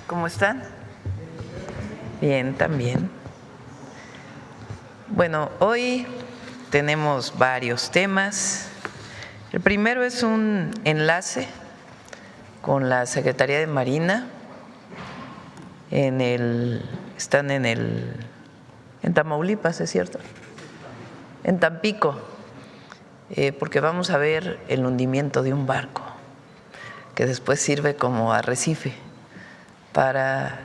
¿Cómo están? Bien, también. Bueno, hoy tenemos varios temas. El primero es un enlace con la Secretaría de Marina. Están en Tamaulipas, ¿es cierto? En Tampico, porque vamos a ver el hundimiento de un barco que después sirve como arrecife para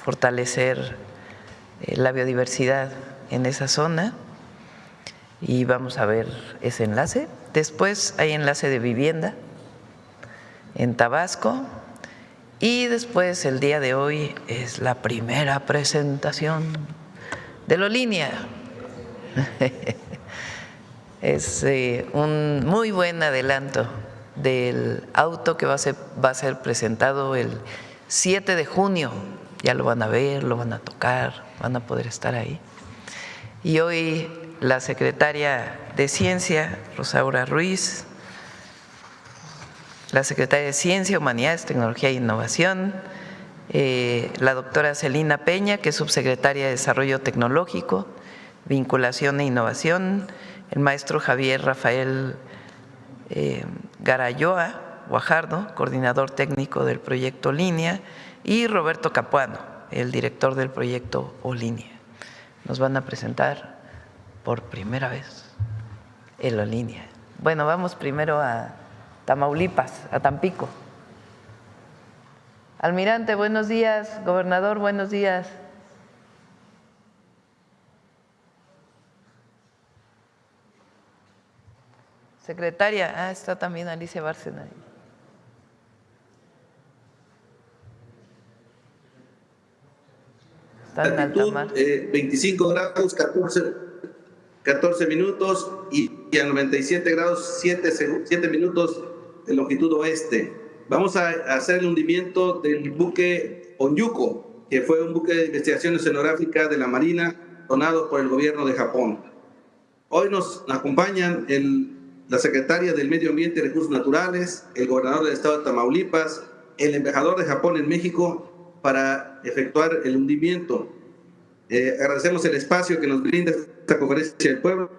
fortalecer la biodiversidad en esa zona, y vamos a ver ese enlace. Después hay enlace de vivienda en Tabasco, y después el día de hoy es la primera presentación de Lolínea. Es un muy buen adelanto del auto que va a ser presentado el 7 de junio. Ya lo van a ver, lo van a tocar, van a poder estar ahí. Y hoy la secretaria de Ciencia, Rosaura Ruiz, la secretaria de Ciencia, Humanidades, Tecnología e Innovación, la doctora Celina Peña, que es subsecretaria de Desarrollo Tecnológico, Vinculación e Innovación, el maestro Javier Rafael Garayoa Guajardo, coordinador técnico del proyecto Línea, y Roberto Capuano, el director del proyecto Olínea. Nos van a presentar por primera vez el Olínea. Bueno, vamos primero a Tamaulipas, a Tampico. Almirante, buenos días. Gobernador, buenos días. Secretaria, está también Alicia Bárcena. Latitud 25 grados, 14 minutos y a 97 grados, 7 minutos de longitud oeste. Vamos a hacer el hundimiento del buque Onyuko, que fue un buque de investigación oceanográfica de la Marina donado por el gobierno de Japón. Hoy nos acompañan la secretaria del Medio Ambiente y Recursos Naturales, el gobernador del estado de Tamaulipas, el embajador de Japón en México, para efectuar el hundimiento. Agradecemos el espacio que nos brinda esta conferencia del pueblo,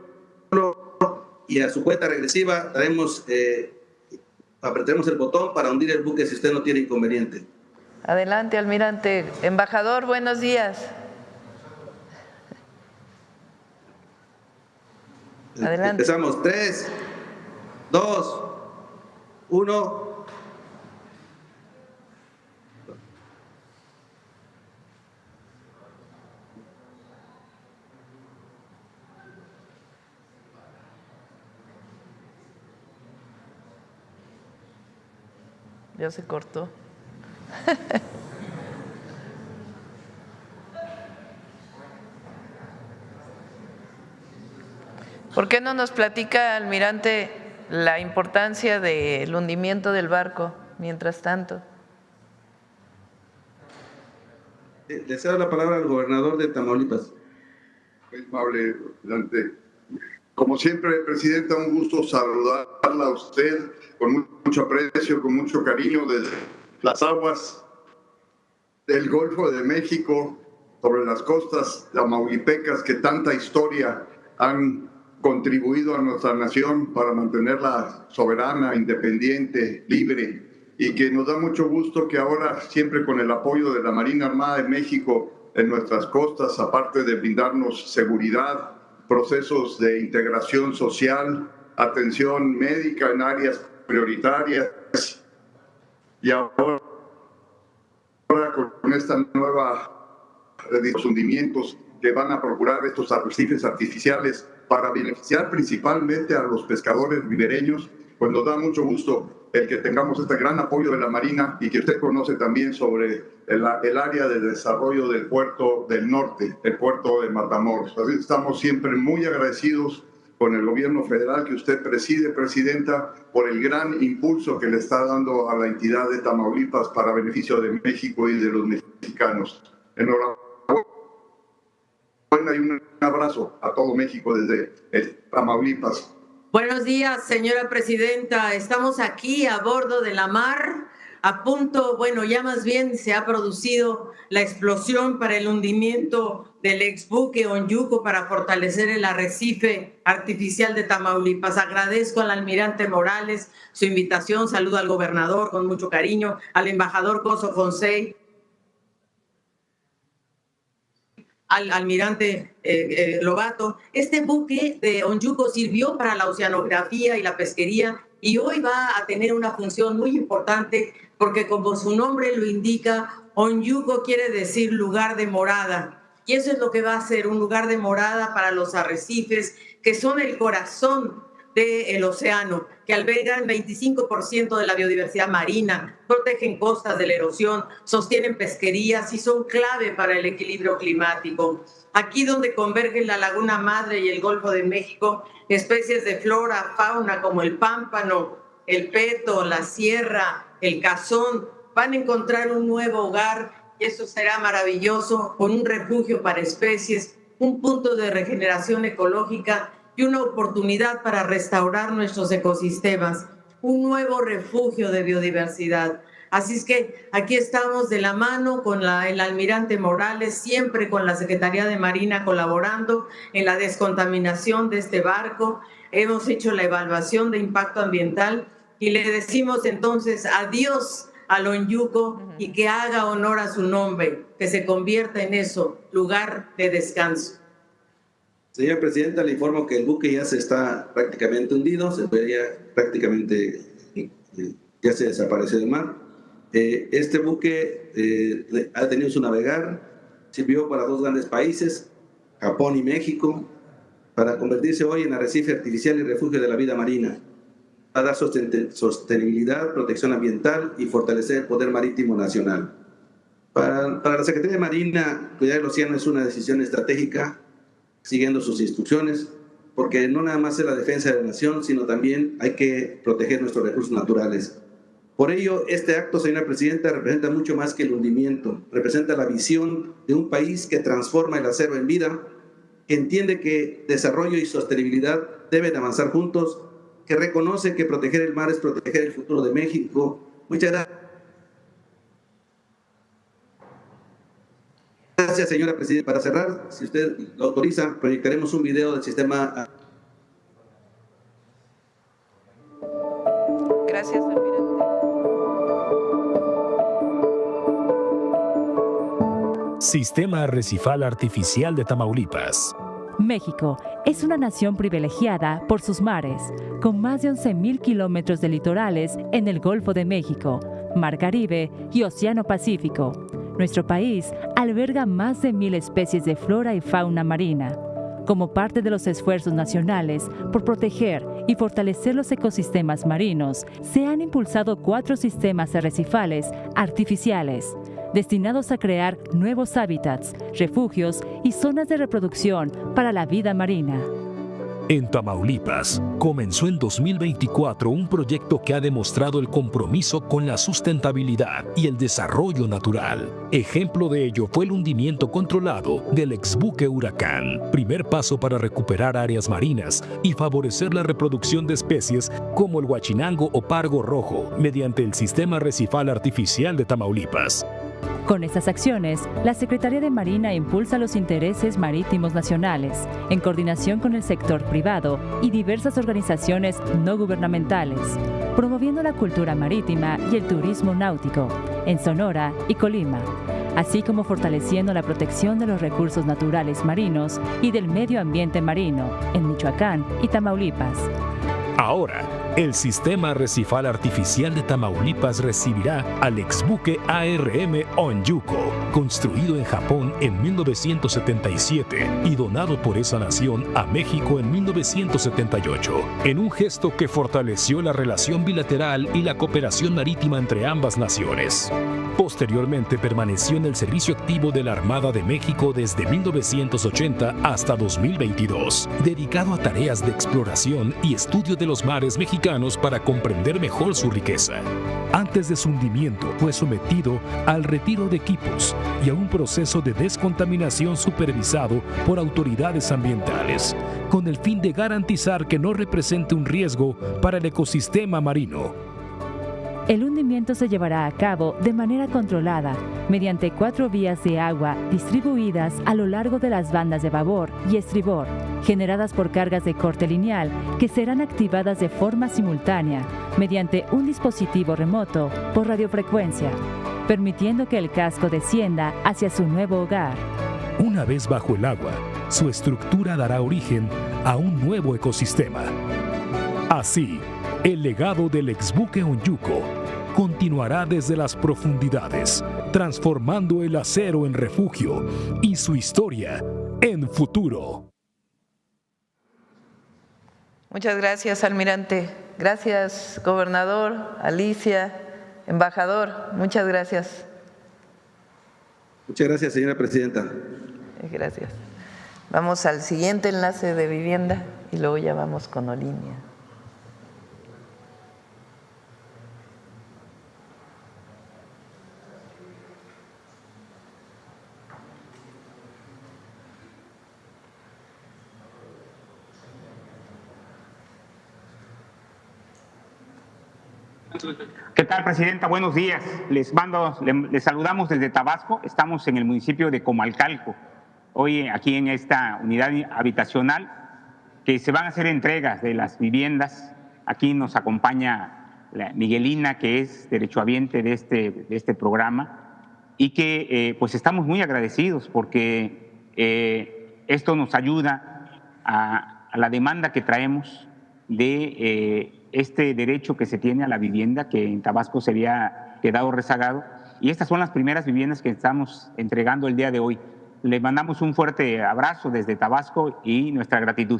y a su cuenta regresiva apretaremos el botón para hundir el buque si usted no tiene inconveniente. Adelante, almirante. Embajador, buenos días. Adelante. Empezamos. 3, 2, 1. Ya se cortó. ¿Por qué no nos platica, almirante, la importancia del hundimiento del barco mientras tanto? Le cedo la palabra al gobernador de Tamaulipas. Muy amable, presidente. Como siempre, presidenta, un gusto saludarla a usted con mucho aprecio, con mucho cariño desde las aguas del Golfo de México, sobre las costas tamaulipecas que tanta historia han contribuido a nuestra nación para mantenerla soberana, independiente, libre, y que nos da mucho gusto que ahora, siempre con el apoyo de la Marina Armada de México en nuestras costas, aparte de brindarnos seguridad, procesos de integración social, atención médica en áreas prioritarias, y ahora con esta nueva hundimientos que van a procurar estos arrecifes artificiales para beneficiar principalmente a los pescadores ribereños, pues nos da mucho gusto el que tengamos este gran apoyo de la Marina y que usted conoce también sobre el área de desarrollo del puerto del norte, el puerto de Matamoros. Así estamos siempre muy agradecidos con el gobierno federal que usted preside, presidenta, por el gran impulso que le está dando a la entidad de Tamaulipas para beneficio de México y de los mexicanos. Enhorabuena y un abrazo a todo México desde Tamaulipas. Buenos días, señora presidenta. Estamos aquí a bordo de la mar a punto, bueno, ya más bien se ha producido la explosión para el hundimiento del exbuque Onyuco para fortalecer el arrecife artificial de Tamaulipas. Agradezco al almirante Morales su invitación, saludo al gobernador con mucho cariño, al embajador Coso Fonsey, al almirante Lobato. Este buque de Onyuco sirvió para la oceanografía y la pesquería y hoy va a tener una función muy importante porque, como su nombre lo indica, Onyuco quiere decir lugar de morada. Y eso es lo que va a ser, un lugar de morada para los arrecifes, que son el corazón del océano, que albergan 25% de la biodiversidad marina, protegen costas de la erosión, sostienen pesquerías y son clave para el equilibrio climático. Aquí donde convergen la Laguna Madre y el Golfo de México, especies de flora, fauna como el pámpano, el peto, la sierra, el cazón, van a encontrar un nuevo hogar y eso será maravilloso, con un refugio para especies, un punto de regeneración ecológica y una oportunidad para restaurar nuestros ecosistemas, un nuevo refugio de biodiversidad. Así es que aquí estamos de la mano con el almirante Morales, siempre con la Secretaría de Marina colaborando en la descontaminación de este barco. Hemos hecho la evaluación de impacto ambiental y le decimos entonces adiós al Onyuco y que haga honor a su nombre, que se convierta en eso, lugar de descanso. Señora Presidenta, le informo que el buque ya se está prácticamente hundido, prácticamente ya se desapareció del mar. Este buque ha tenido su navegar, sirvió para dos grandes países, Japón y México, para convertirse hoy en arrecife artificial y refugio de la vida marina, para dar sostenibilidad, protección ambiental y fortalecer el poder marítimo nacional. Para la Secretaría de Marina, cuidar el océano es una decisión estratégica, siguiendo sus instrucciones, porque no nada más es la defensa de la nación, sino también hay que proteger nuestros recursos naturales. Por ello, este acto, señora Presidenta, representa mucho más que el hundimiento, representa la visión de un país que transforma el acero en vida, que entiende que desarrollo y sostenibilidad deben avanzar juntos, que reconoce que proteger el mar es proteger el futuro de México. Muchas gracias. Gracias, señora Presidenta. Para cerrar, si usted lo autoriza, proyectaremos un video del sistema. Gracias, almirante. Sistema Arrecifal Artificial de Tamaulipas. México es una nación privilegiada por sus mares, con más de 11,000 kilómetros de litorales en el Golfo de México, Mar Caribe y Océano Pacífico. Nuestro país alberga más de 1,000 especies de flora y fauna marina. Como parte de los esfuerzos nacionales por proteger y fortalecer los ecosistemas marinos, se han impulsado 4 sistemas arrecifales artificiales, destinados a crear nuevos hábitats, refugios y zonas de reproducción para la vida marina. En Tamaulipas, comenzó en 2024 un proyecto que ha demostrado el compromiso con la sustentabilidad y el desarrollo natural. Ejemplo de ello fue el hundimiento controlado del exbuque Huracán, primer paso para recuperar áreas marinas y favorecer la reproducción de especies como el huachinango o pargo rojo mediante el Sistema Arrecifal Artificial de Tamaulipas. Con estas acciones, la Secretaría de Marina impulsa los intereses marítimos nacionales, en coordinación con el sector privado y diversas organizaciones no gubernamentales, promoviendo la cultura marítima y el turismo náutico en Sonora y Colima, así como fortaleciendo la protección de los recursos naturales marinos y del medio ambiente marino en Michoacán y Tamaulipas. Ahora, el Sistema Arrecifal Artificial de Tamaulipas recibirá al exbuque ARM Onyuco, construido en Japón en 1977 y donado por esa nación a México en 1978, en un gesto que fortaleció la relación bilateral y la cooperación marítima entre ambas naciones. Posteriormente permaneció en el servicio activo de la Armada de México desde 1980 hasta 2022, dedicado a tareas de exploración y estudio de los mares mexicanos para comprender mejor su riqueza. Antes de su hundimiento fue sometido al retiro de equipos y a un proceso de descontaminación supervisado por autoridades ambientales, con el fin de garantizar que no represente un riesgo para el ecosistema marino. El hundimiento se llevará a cabo de manera controlada, mediante 4 vías de agua distribuidas a lo largo de las bandas de babor y estribor, generadas por cargas de corte lineal que serán activadas de forma simultánea mediante un dispositivo remoto por radiofrecuencia, permitiendo que el casco descienda hacia su nuevo hogar. Una vez bajo el agua, su estructura dará origen a un nuevo ecosistema. Así, el legado del exbuque Onjuco continuará desde las profundidades, transformando el acero en refugio y su historia en futuro. Muchas gracias, almirante. Gracias, gobernador, Alicia, embajador. Muchas gracias. Muchas gracias, señora presidenta. Gracias. Vamos al siguiente enlace de vivienda y luego ya vamos con Olinia. ¿Qué tal, presidenta? Buenos días. Les saludamos desde Tabasco. Estamos en el municipio de Comalcalco. Hoy aquí en esta unidad habitacional que se van a hacer entregas de las viviendas. Aquí nos acompaña la Miguelina, que es derechohabiente de este programa, y que pues estamos muy agradecidos porque esto nos ayuda a la demanda que traemos de este derecho que se tiene a la vivienda, que en Tabasco se había quedado rezagado, y estas son las primeras viviendas que estamos entregando el día de hoy. Le mandamos un fuerte abrazo desde Tabasco y nuestra gratitud.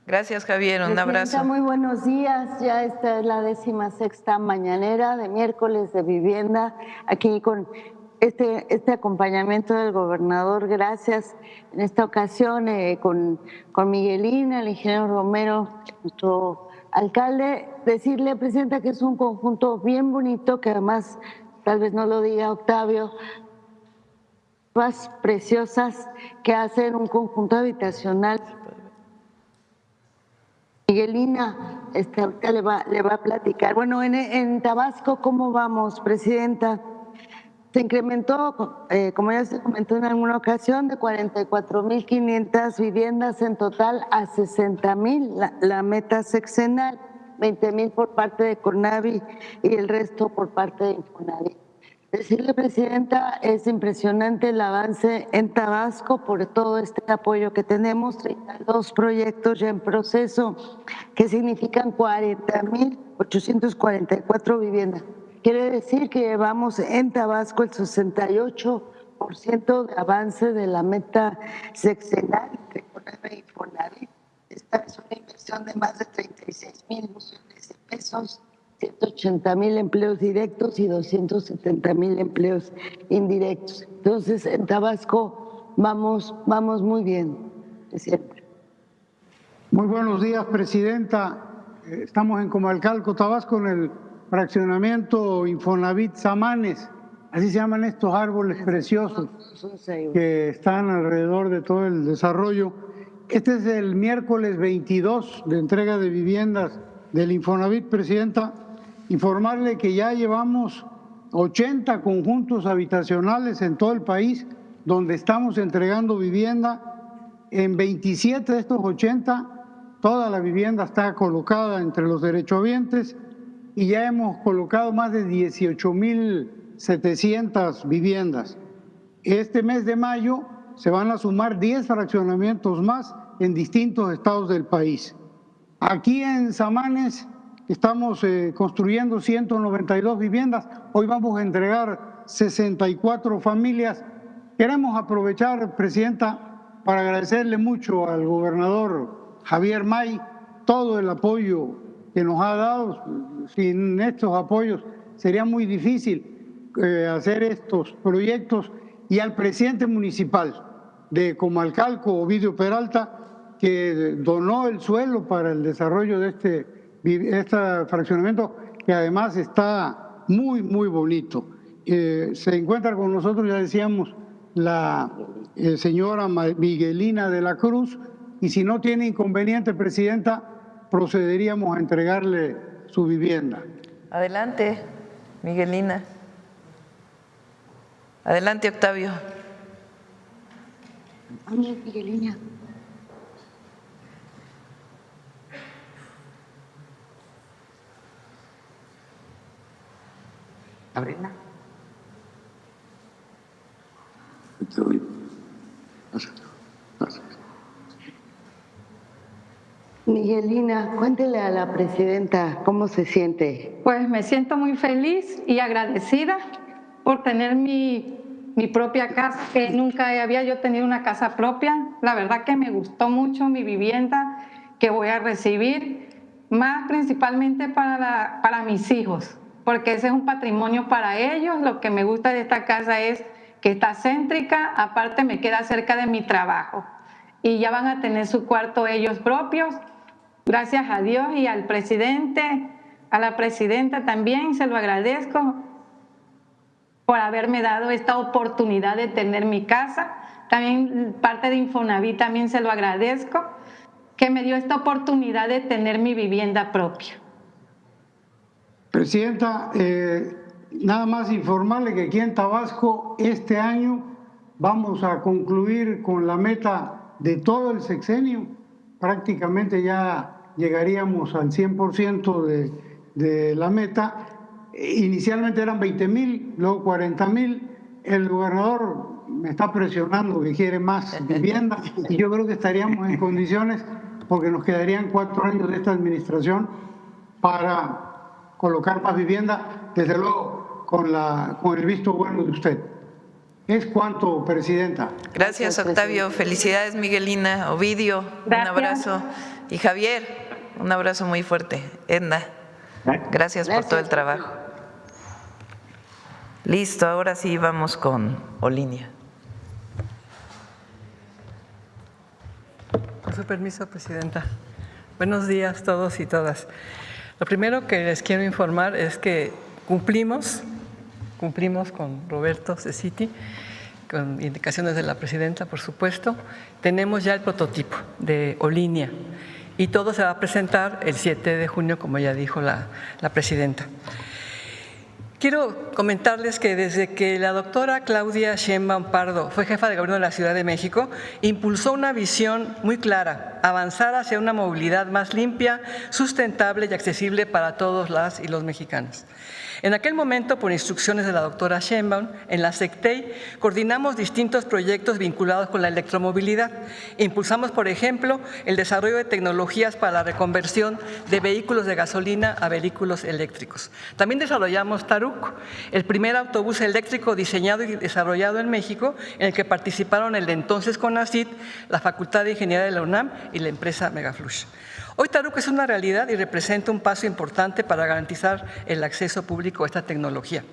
Gracias, Javier, un abrazo. Muy buenos días, ya esta es la 16ª mañanera de miércoles de vivienda, aquí con este acompañamiento del gobernador. Gracias en esta ocasión con Miguelina, el ingeniero Romero, nuestro alcalde. Decirle, presidenta, que es un conjunto bien bonito, que además, tal vez no lo diga Octavio, más preciosas que hacen un conjunto habitacional. Miguelina ahorita le va a platicar. Bueno, en Tabasco, ¿cómo vamos, presidenta? Se incrementó, como ya se comentó en alguna ocasión, de 44,500 viviendas en total a 60,000, la meta sexenal, 20,000 por parte de CONAVI y el resto por parte de Infonavit. Decirle, presidenta, es impresionante el avance en Tabasco por todo este apoyo que tenemos, 32 proyectos ya en proceso, que significan 40,844 viviendas. Quiere decir que llevamos en Tabasco el 68% de avance de la meta sexenal entre CONAVI y Infonavit. Esta es una inversión de más de 36,000 millones de pesos, 180,000 empleos directos y 270,000 empleos indirectos. Entonces, en Tabasco vamos muy bien, presidente. Muy buenos días, presidenta. Estamos en Comalcalco, Tabasco, en el fraccionamiento Infonavit Samanes. Así se llaman estos árboles preciosos que están alrededor de todo el desarrollo. Este es el miércoles 22 de entrega de viviendas del Infonavit, presidenta. Informarle que ya llevamos 80 conjuntos habitacionales en todo el país donde estamos entregando vivienda. En 27 de estos 80, toda la vivienda está colocada entre los derechohabientes y ya hemos colocado más de 18,700 viviendas. Este mes de mayo se van a sumar 10 fraccionamientos más en distintos estados del país. Aquí en Samanes estamos construyendo 192 viviendas. Hoy vamos a entregar 64 familias. Queremos aprovechar, presidenta, para agradecerle mucho al gobernador Javier May todo el apoyo que nos ha dado. Sin estos apoyos sería muy difícil hacer estos proyectos, y al presidente municipal de Comalcalco, Ovidio Peralta, que donó el suelo para el desarrollo de este fraccionamiento, que además está muy bonito. Se encuentra con nosotros, ya decíamos, la señora Miguelina de la Cruz, y si no tiene inconveniente, presidenta, procederíamos a entregarle su vivienda. Adelante. Miguelina. Adelante, Octavio. Miguelina. Abrina. Miguelina, cuéntele a la presidenta cómo se siente. Pues me siento muy feliz y agradecida por tener mi propia casa, que nunca había yo tenido una casa propia. La verdad que me gustó mucho mi vivienda que voy a recibir, más principalmente para mis hijos, porque ese es un patrimonio para ellos. Lo que me gusta de esta casa es que está céntrica, aparte me queda cerca de mi trabajo y ya van a tener su cuarto ellos propios. Gracias a Dios y al presidente, a la presidenta también se lo agradezco por haberme dado esta oportunidad de tener mi casa. También parte de Infonavit también se lo agradezco, que me dio esta oportunidad de tener mi vivienda propia. Presidenta, nada más informarle que aquí en Tabasco este año vamos a concluir con la meta de todo el sexenio. Prácticamente ya llegaríamos al 100% de la meta. Inicialmente eran 20,000, luego 40,000. El gobernador me está presionando que quiere más vivienda y yo creo que estaríamos en condiciones, porque nos quedarían 4 años de esta administración para colocar más vivienda, desde luego con el visto bueno de usted. ¿Es cuánto, presidenta? Gracias, Octavio. Felicidades, Miguelina. Ovidio, Gracias. Un abrazo. Y Javier, un abrazo muy fuerte. Edna, gracias por todo el trabajo. Listo, ahora sí vamos con Olinia. Con su permiso, presidenta. Buenos días todos y todas. Lo primero que les quiero informar es que cumplimos con Roberto Cecchiti, con indicaciones de la presidenta, por supuesto. Tenemos ya el prototipo de Olinia y todo se va a presentar el 7 de junio, como ya dijo la presidenta. Quiero comentarles que desde que la doctora Claudia Sheinbaum Pardo fue jefa de gobierno de la Ciudad de México, impulsó una visión muy clara: avanzar hacia una movilidad más limpia, sustentable y accesible para todos las y los mexicanos. En aquel momento, por instrucciones de la doctora Sheinbaum, en la SECTEI coordinamos distintos proyectos vinculados con la electromovilidad. Impulsamos, por ejemplo, el desarrollo de tecnologías para la reconversión de vehículos de gasolina a vehículos eléctricos. También desarrollamos Taruc, el primer autobús eléctrico diseñado y desarrollado en México, en el que participaron el entonces CONACYT, la Facultad de Ingeniería de la UNAM y la empresa Megaflush. Hoy Taruc es una realidad y representa un paso importante para garantizar el acceso público a esta tecnología.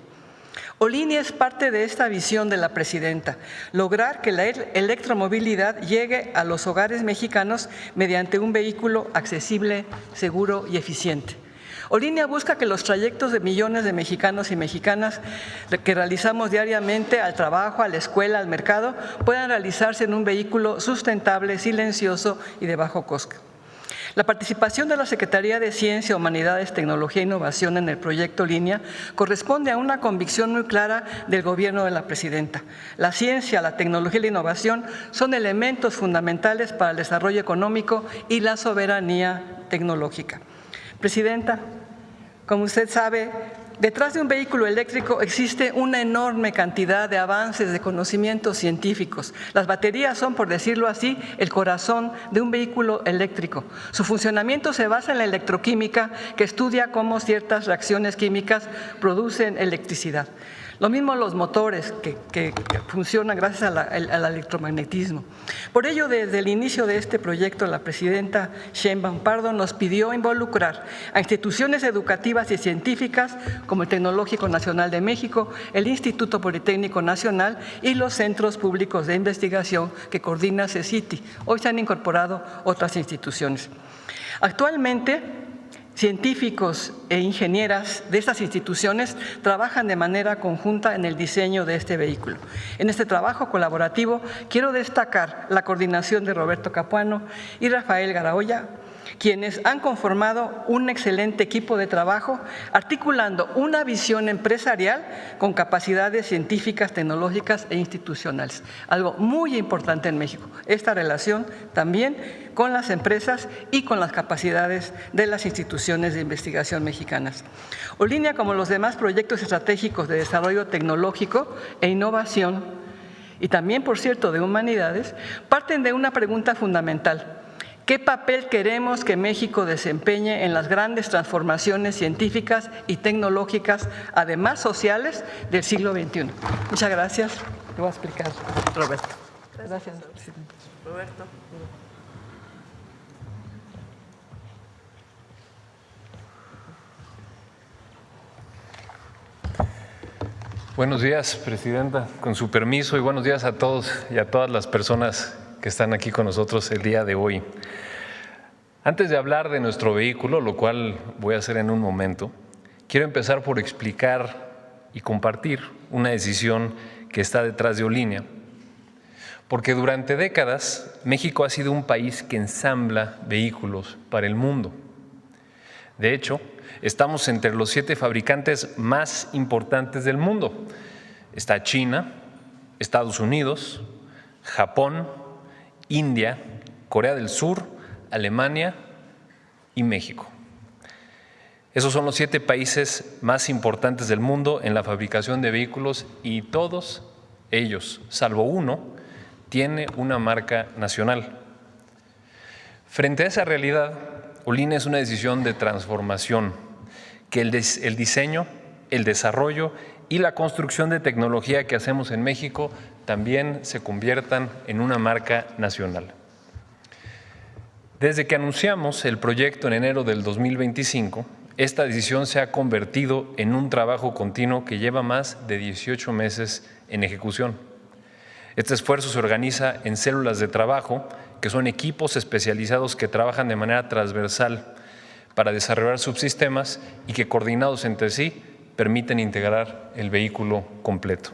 Olinia es parte de esta visión de la presidenta: lograr que la electromovilidad llegue a los hogares mexicanos mediante un vehículo accesible, seguro y eficiente. Olinia busca que los trayectos de millones de mexicanos y mexicanas que realizamos diariamente al trabajo, a la escuela, al mercado, puedan realizarse en un vehículo sustentable, silencioso y de bajo costo. La participación de la Secretaría de Ciencia, Humanidades, Tecnología e Innovación en el proyecto Olinia corresponde a una convicción muy clara del gobierno de la presidenta. La ciencia, la tecnología y la innovación son elementos fundamentales para el desarrollo económico y la soberanía tecnológica. Presidenta, como usted sabe, detrás de un vehículo eléctrico existe una enorme cantidad de avances de conocimientos científicos. Las baterías son, por decirlo así, el corazón de un vehículo eléctrico. Su funcionamiento se basa en la electroquímica, que estudia cómo ciertas reacciones químicas producen electricidad. Lo mismo los motores que funcionan gracias al electromagnetismo. Por ello, desde el inicio de este proyecto, la presidenta Sheinbaum Pardo nos pidió involucrar a instituciones educativas y científicas como el Tecnológico Nacional de México, el Instituto Politécnico Nacional y los centros públicos de investigación que coordina Cecchiti. Hoy se han incorporado otras instituciones. Actualmente, científicos e ingenieras de estas instituciones trabajan de manera conjunta en el diseño de este vehículo. En este trabajo colaborativo quiero destacar la coordinación de Roberto Capuano y Rafael Garaoya, quienes han conformado un excelente equipo de trabajo, articulando una visión empresarial con capacidades científicas, tecnológicas e institucionales. Algo muy importante en México, esta relación también con las empresas y con las capacidades de las instituciones de investigación mexicanas. Olinia, como los demás proyectos estratégicos de desarrollo tecnológico e innovación, y también, por cierto, de humanidades, parten de una pregunta fundamental. ¿Qué papel queremos que México desempeñe en las grandes transformaciones científicas y tecnológicas, además sociales, del siglo XXI? Muchas gracias. Te voy a explicar, Roberto. Gracias, presidente. Roberto. Buenos días, Presidenta, con su permiso, y buenos días a todos y a todas las personas que están aquí con nosotros el día de hoy. Antes de hablar de nuestro vehículo, lo cual voy a hacer en un momento, quiero empezar por explicar y compartir una decisión que está detrás de Olinia, porque durante décadas México ha sido un país que ensambla vehículos para el mundo. De hecho, estamos entre los 7 fabricantes más importantes del mundo. Está China, Estados Unidos, Japón, India, Corea del Sur, Alemania y México. Esos son los 7 países más importantes del mundo en la fabricación de vehículos, y todos ellos, salvo uno, tiene una marca nacional. Frente a esa realidad, Olinia es una decisión de transformación, que el diseño, el desarrollo y la construcción de tecnología que hacemos en México también se conviertan en una marca nacional. Desde que anunciamos el proyecto en enero del 2025, esta decisión se ha convertido en un trabajo continuo que lleva más de 18 meses en ejecución. Este esfuerzo se organiza en células de trabajo, que son equipos especializados que trabajan de manera transversal para desarrollar subsistemas y que, coordinados entre sí, permiten integrar el vehículo completo.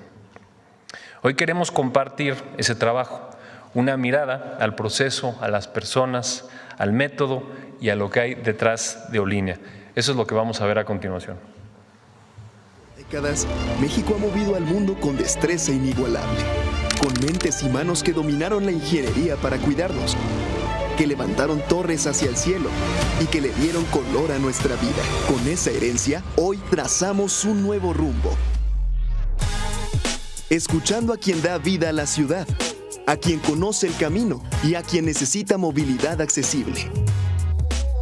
Hoy queremos compartir ese trabajo, una mirada al proceso, a las personas, al método y a lo que hay detrás de Olinia. Eso es lo que vamos a ver a continuación. Décadas, México ha movido al mundo con destreza inigualable, con mentes y manos que dominaron la ingeniería para cuidarnos, que levantaron torres hacia el cielo y que le dieron color a nuestra vida. Con esa herencia, hoy trazamos un nuevo rumbo. Escuchando a quien da vida a la ciudad, a quien conoce el camino y a quien necesita movilidad accesible.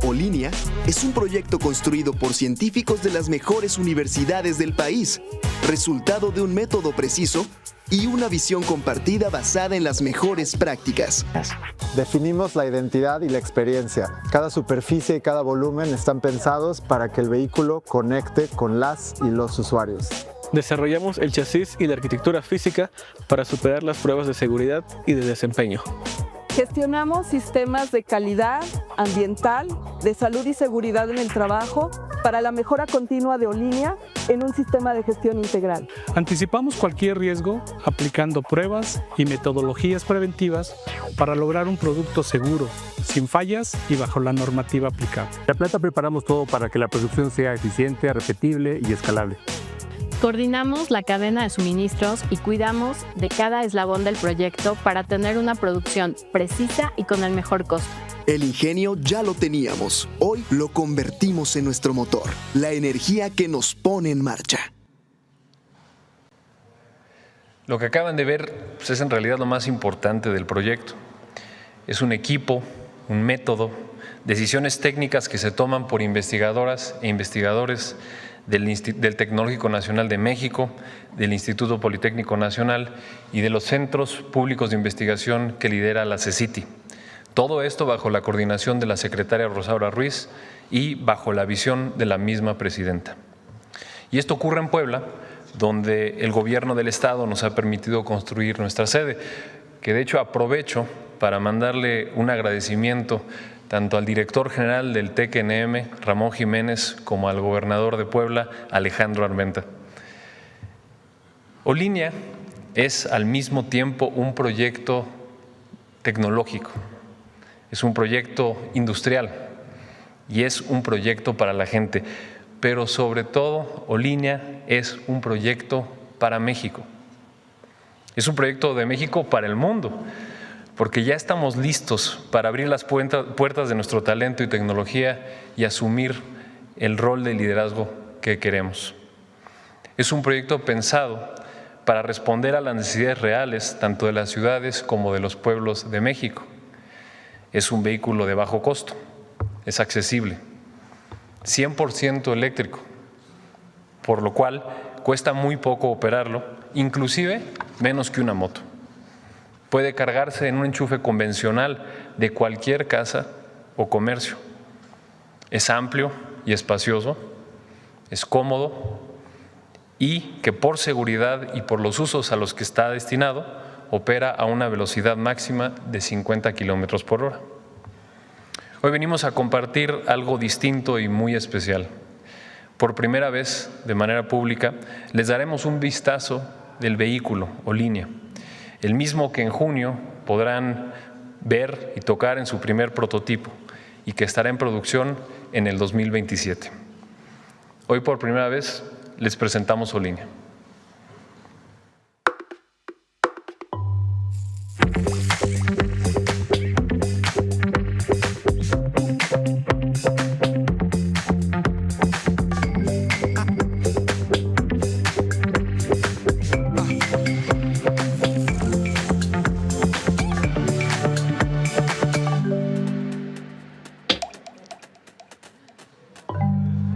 Olinia es un proyecto construido por científicos de las mejores universidades del país, resultado de un método preciso y una visión compartida basada en las mejores prácticas. Definimos la identidad y la experiencia. Cada superficie y cada volumen están pensados para que el vehículo conecte con las y los usuarios. Desarrollamos el chasis y la arquitectura física para superar las pruebas de seguridad y de desempeño. Gestionamos sistemas de calidad ambiental, de salud y seguridad en el trabajo para la mejora continua de Olinia en un sistema de gestión integral. Anticipamos cualquier riesgo aplicando pruebas y metodologías preventivas para lograr un producto seguro, sin fallas y bajo la normativa aplicable. En la planta preparamos todo para que la producción sea eficiente, repetible y escalable. Coordinamos la cadena de suministros y cuidamos de cada eslabón del proyecto para tener una producción precisa y con el mejor costo. El ingenio ya lo teníamos. Hoy lo convertimos en nuestro motor, la energía que nos pone en marcha. Lo que acaban de ver pues, es en realidad lo más importante del proyecto. Es un equipo, un método, decisiones técnicas que se toman por investigadoras e investigadores del Tecnológico Nacional de México, del Instituto Politécnico Nacional y de los centros públicos de investigación que lidera la CECITI. Todo esto bajo la coordinación de la secretaria Rosaura Ruiz y bajo la visión de la misma presidenta. Y esto ocurre en Puebla, donde el gobierno del estado nos ha permitido construir nuestra sede, que de hecho aprovecho para mandarle un agradecimiento tanto al director general del TECNM, Ramón Jiménez, como al gobernador de Puebla, Alejandro Armenta. Olinia es al mismo tiempo un proyecto tecnológico, es un proyecto industrial, y es un proyecto para la gente, pero sobre todo Olinea es un proyecto para México. Es un proyecto de México para el mundo, porque ya estamos listos para abrir las puertas de nuestro talento y tecnología y asumir el rol de liderazgo que queremos. Es un proyecto pensado para responder a las necesidades reales, tanto de las ciudades como de los pueblos de México. Es un vehículo de bajo costo, es accesible, 100% eléctrico, por lo cual cuesta muy poco operarlo, inclusive menos que una moto. Puede cargarse en un enchufe convencional de cualquier casa o comercio. Es amplio y espacioso, es cómodo y que por seguridad y por los usos a los que está destinado, opera a una velocidad máxima de 50 kilómetros por hora. Hoy venimos a compartir algo distinto y muy especial. Por primera vez, de manera pública, les daremos un vistazo del vehículo Olinea, el mismo que en junio podrán ver y tocar en su primer prototipo y que estará en producción en el 2027. Hoy por primera vez les presentamos Olinea.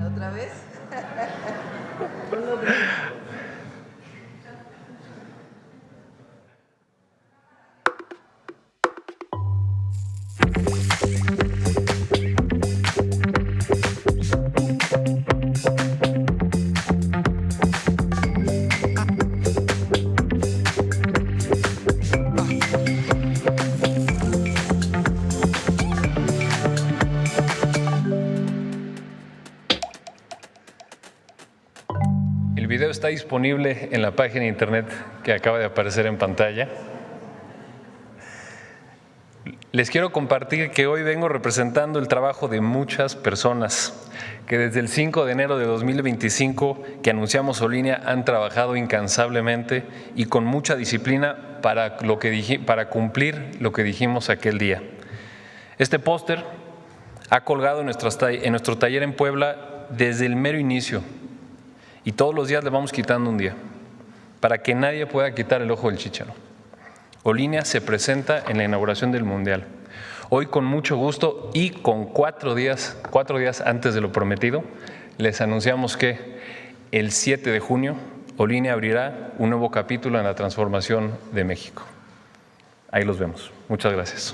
¿Otra vez? El video está disponible en la página de internet que acaba de aparecer en pantalla. Les quiero compartir que hoy vengo representando el trabajo de muchas personas que desde el 5 de enero de 2025 que anunciamos Olinea han trabajado incansablemente y con mucha disciplina para cumplir lo que dijimos aquel día. Este póster ha colgado en nuestro taller en Puebla desde el mero inicio y todos los días le vamos quitando un día para que nadie pueda quitar el ojo del chícharo. Olinea se presenta en la inauguración del Mundial. Hoy con mucho gusto y con 4 días antes de lo prometido, les anunciamos que el 7 de junio Olinea abrirá un nuevo capítulo en la transformación de México. Ahí los vemos. Muchas gracias.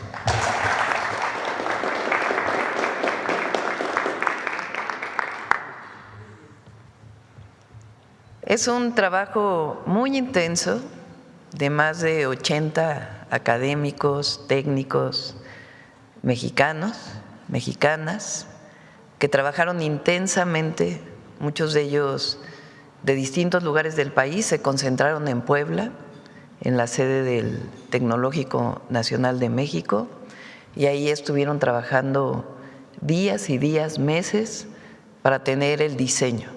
Es un trabajo muy intenso de más de 80 académicos, técnicos mexicanos, mexicanas, que trabajaron intensamente, muchos de ellos de distintos lugares del país, se concentraron en Puebla, en la sede del Tecnológico Nacional de México, y ahí estuvieron trabajando días y días, meses, para tener el diseño.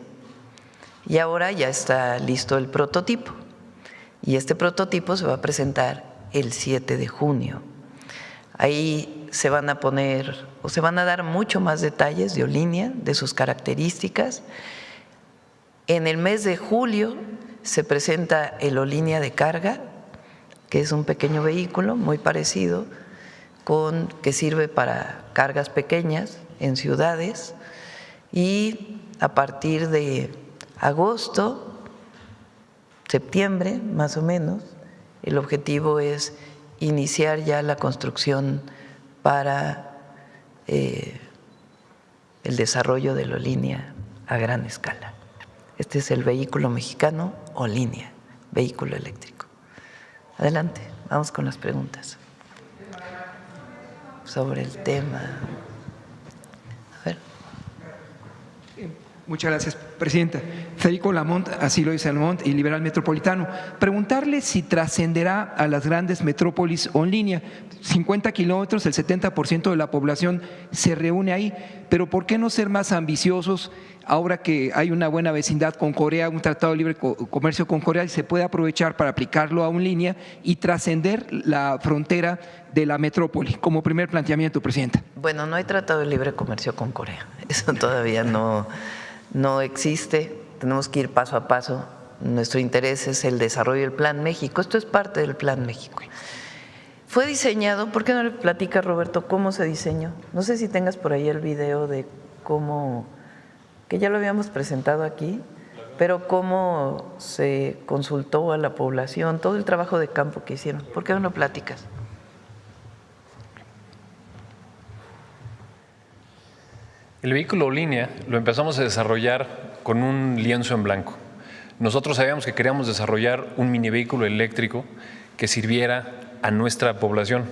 Y ahora ya está listo el prototipo. Y este prototipo se va a presentar el 7 de junio. Ahí se van a poner o se van a dar mucho más detalles de Olinea, de sus características. En el mes de julio se presenta el Olinea de carga, que es un pequeño vehículo muy parecido, que sirve para cargas pequeñas en ciudades. Y a partir de agosto, septiembre más o menos, el objetivo es iniciar ya la construcción para el desarrollo de la Olinea a gran escala. Este es el vehículo mexicano Olinea, vehículo eléctrico. Adelante, vamos con las preguntas sobre el tema. A ver. Muchas gracias. Presidenta, Federico Lamont, Asilo y Salmont y Liberal Metropolitano. Preguntarle si trascenderá a las grandes metrópolis o en línea. 50 kilómetros, el 70% de la población se reúne ahí, pero ¿por qué no ser más ambiciosos ahora que hay una buena vecindad con Corea, un tratado de libre comercio con Corea y se puede aprovechar para aplicarlo a en línea y trascender la frontera de la metrópoli? Como primer planteamiento, Presidenta. Bueno, no hay tratado de libre comercio con Corea, eso todavía no existe, tenemos que ir paso a paso. Nuestro interés es el desarrollo del Plan México, esto es parte del Plan México. Fue diseñado, ¿por qué no le platica, Roberto, cómo se diseñó? No sé si tengas por ahí el video de cómo, que ya lo habíamos presentado aquí, pero cómo se consultó a la población, todo el trabajo de campo que hicieron. ¿Por qué no lo platicas? El vehículo línea lo empezamos a desarrollar con un lienzo en blanco. Nosotros sabíamos que queríamos desarrollar un mini vehículo eléctrico que sirviera a nuestra población.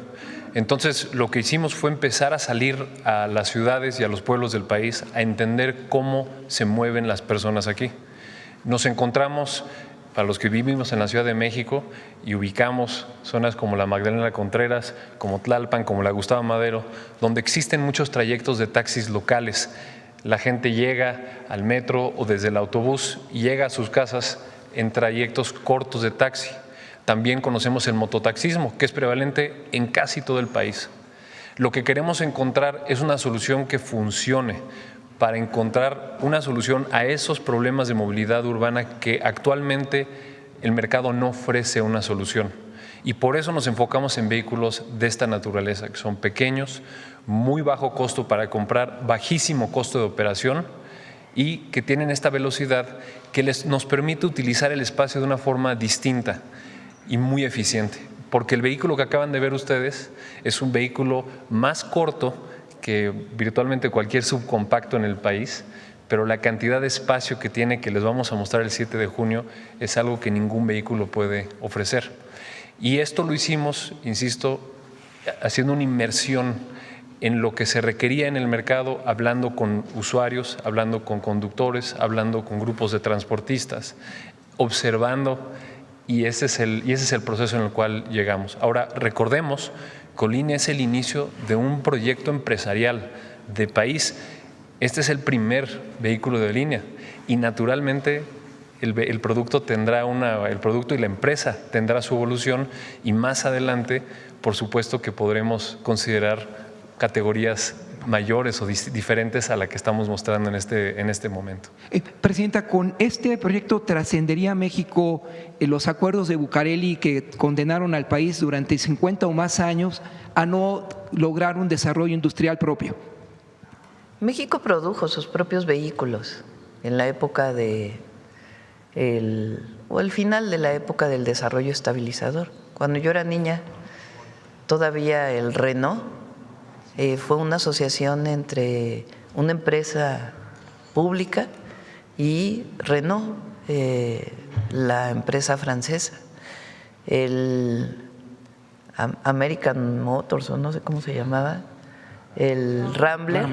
Entonces, lo que hicimos fue empezar a salir a las ciudades y a los pueblos del país a entender cómo se mueven las personas aquí. Nos encontramos, para los que vivimos en la Ciudad de México y ubicamos zonas como la Magdalena Contreras, como Tlalpan, como la Gustavo Madero, donde existen muchos trayectos de taxis locales. La gente llega al metro o desde el autobús y llega a sus casas en trayectos cortos de taxi. También conocemos el mototaxismo, que es prevalente en casi todo el país. Lo que queremos encontrar es una solución que funcione para encontrar una solución a esos problemas de movilidad urbana que actualmente el mercado no ofrece una solución. Y por eso nos enfocamos en vehículos de esta naturaleza, que son pequeños, muy bajo costo para comprar, bajísimo costo de operación y que tienen esta velocidad que nos permite utilizar el espacio de una forma distinta y muy eficiente, porque el vehículo que acaban de ver ustedes es un vehículo más corto que virtualmente cualquier subcompacto en el país, pero la cantidad de espacio que tiene, que les vamos a mostrar el 7 de junio, es algo que ningún vehículo puede ofrecer. Y esto lo hicimos, insisto, haciendo una inmersión en lo que se requería en el mercado, hablando con usuarios, hablando con conductores, hablando con grupos de transportistas, observando. Y ese es el proceso en el cual llegamos. Ahora, recordemos, Colina es el inicio de un proyecto empresarial de país. Este es el primer vehículo de línea y naturalmente el producto y la empresa tendrá su evolución y más adelante, por supuesto que podremos considerar categorías mayores o diferentes a la que estamos mostrando en este momento. Presidenta, ¿con este proyecto trascendería México los acuerdos de Bucareli que condenaron al país durante 50 o más años a no lograr un desarrollo industrial propio? México produjo sus propios vehículos en la época el final de la época del desarrollo estabilizador. Cuando yo era niña, todavía el Renault fue una asociación entre una empresa pública y Renault, la empresa francesa. El American Motors, o no sé cómo se llamaba, el Rambler,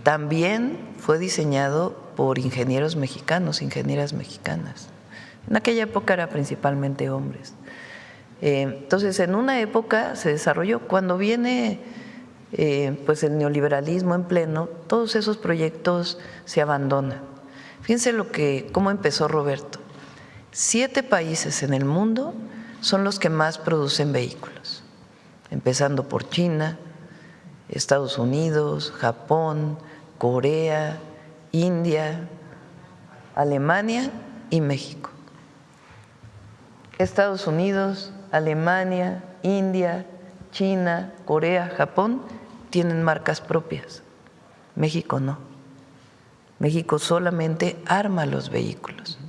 también fue diseñado por ingenieros mexicanos, ingenieras mexicanas. En aquella época era principalmente hombres. Entonces, en una época se desarrolló, cuando viene pues el neoliberalismo en pleno, todos esos proyectos se abandonan. Fíjense cómo empezó Roberto. 7 países en el mundo son los que más producen vehículos, empezando por China, Estados Unidos, Japón, Corea, India, Alemania y México. Estados Unidos, Alemania, India, China, Corea, Japón tienen marcas propias. México no. México solamente arma los vehículos.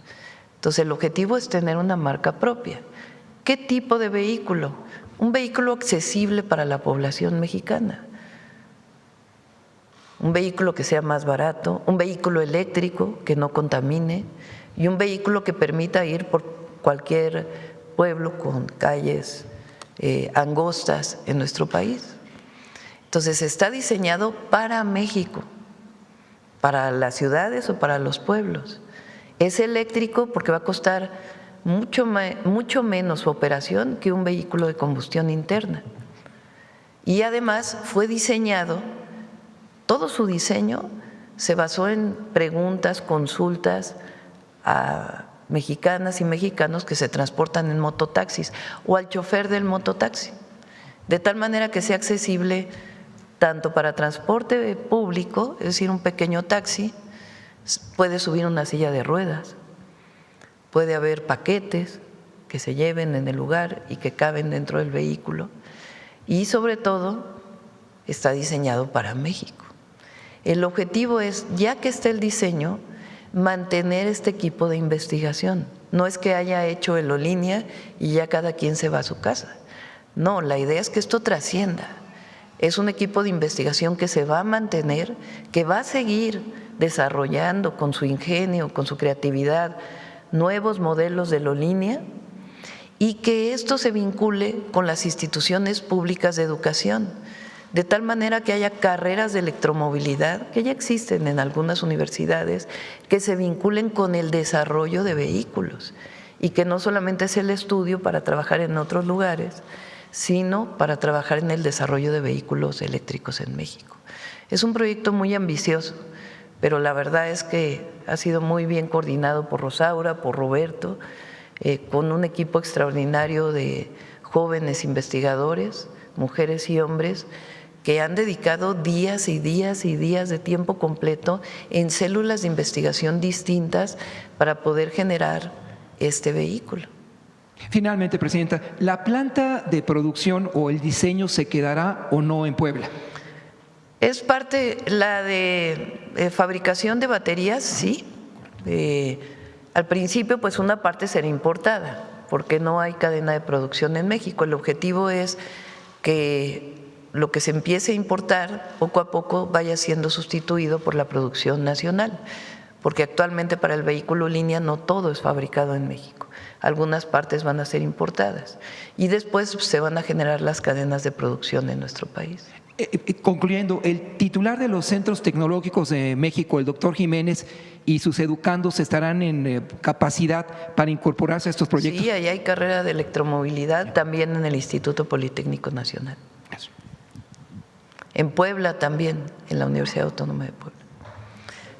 Entonces el objetivo es tener una marca propia. ¿Qué tipo de vehículo? Un vehículo accesible para la población mexicana. Un vehículo que sea más barato, un vehículo eléctrico que no contamine y un vehículo que permita ir por cualquier pueblo con calles angostas en nuestro país. Entonces está diseñado para México, para las ciudades o para los pueblos. Es eléctrico porque va a costar mucho menos su operación que un vehículo de combustión interna. Y además fue diseñado, todo su diseño se basó en preguntas, consultas a mexicanas y mexicanos que se transportan en mototaxis o al chofer del mototaxi, de tal manera que sea accesible tanto para transporte público, es decir, un pequeño taxi, puede subir una silla de ruedas, puede haber paquetes que se lleven en el lugar y que caben dentro del vehículo, y sobre todo está diseñado para México. El objetivo es, ya que está el diseño, mantener este equipo de investigación. No es que haya hecho el Olínea y ya cada quien se va a su casa. No, la idea es que esto trascienda. Es un equipo de investigación que se va a mantener, que va a seguir desarrollando con su ingenio, con su creatividad, nuevos modelos de Olínea, y que esto se vincule con las instituciones públicas de educación, de tal manera que haya carreras de electromovilidad que ya existen en algunas universidades, que se vinculen con el desarrollo de vehículos y que no solamente es el estudio para trabajar en otros lugares, sino para trabajar en el desarrollo de vehículos eléctricos en México. Es un proyecto muy ambicioso, pero la verdad es que ha sido muy bien coordinado por Rosaura, por Roberto, con un equipo extraordinario de jóvenes investigadores, mujeres y hombres, que han dedicado días y días y días de tiempo completo en células de investigación distintas para poder generar este vehículo. Finalmente, Presidenta, ¿la planta de producción o el diseño se quedará o no en Puebla? Es parte, la de fabricación de baterías, sí. Al principio, pues una parte será importada, porque no hay cadena de producción en México. El objetivo es que lo que se empiece a importar poco a poco vaya siendo sustituido por la producción nacional, porque actualmente para el vehículo línea no todo es fabricado en México, algunas partes van a ser importadas y después se van a generar las cadenas de producción en nuestro país. Concluyendo, el titular de los Centros Tecnológicos de México, el doctor Jiménez, y sus educandos estarán en capacidad para incorporarse a estos proyectos. Sí, ahí hay carrera de electromovilidad también en el Instituto Politécnico Nacional. En Puebla también, en la Universidad Autónoma de Puebla.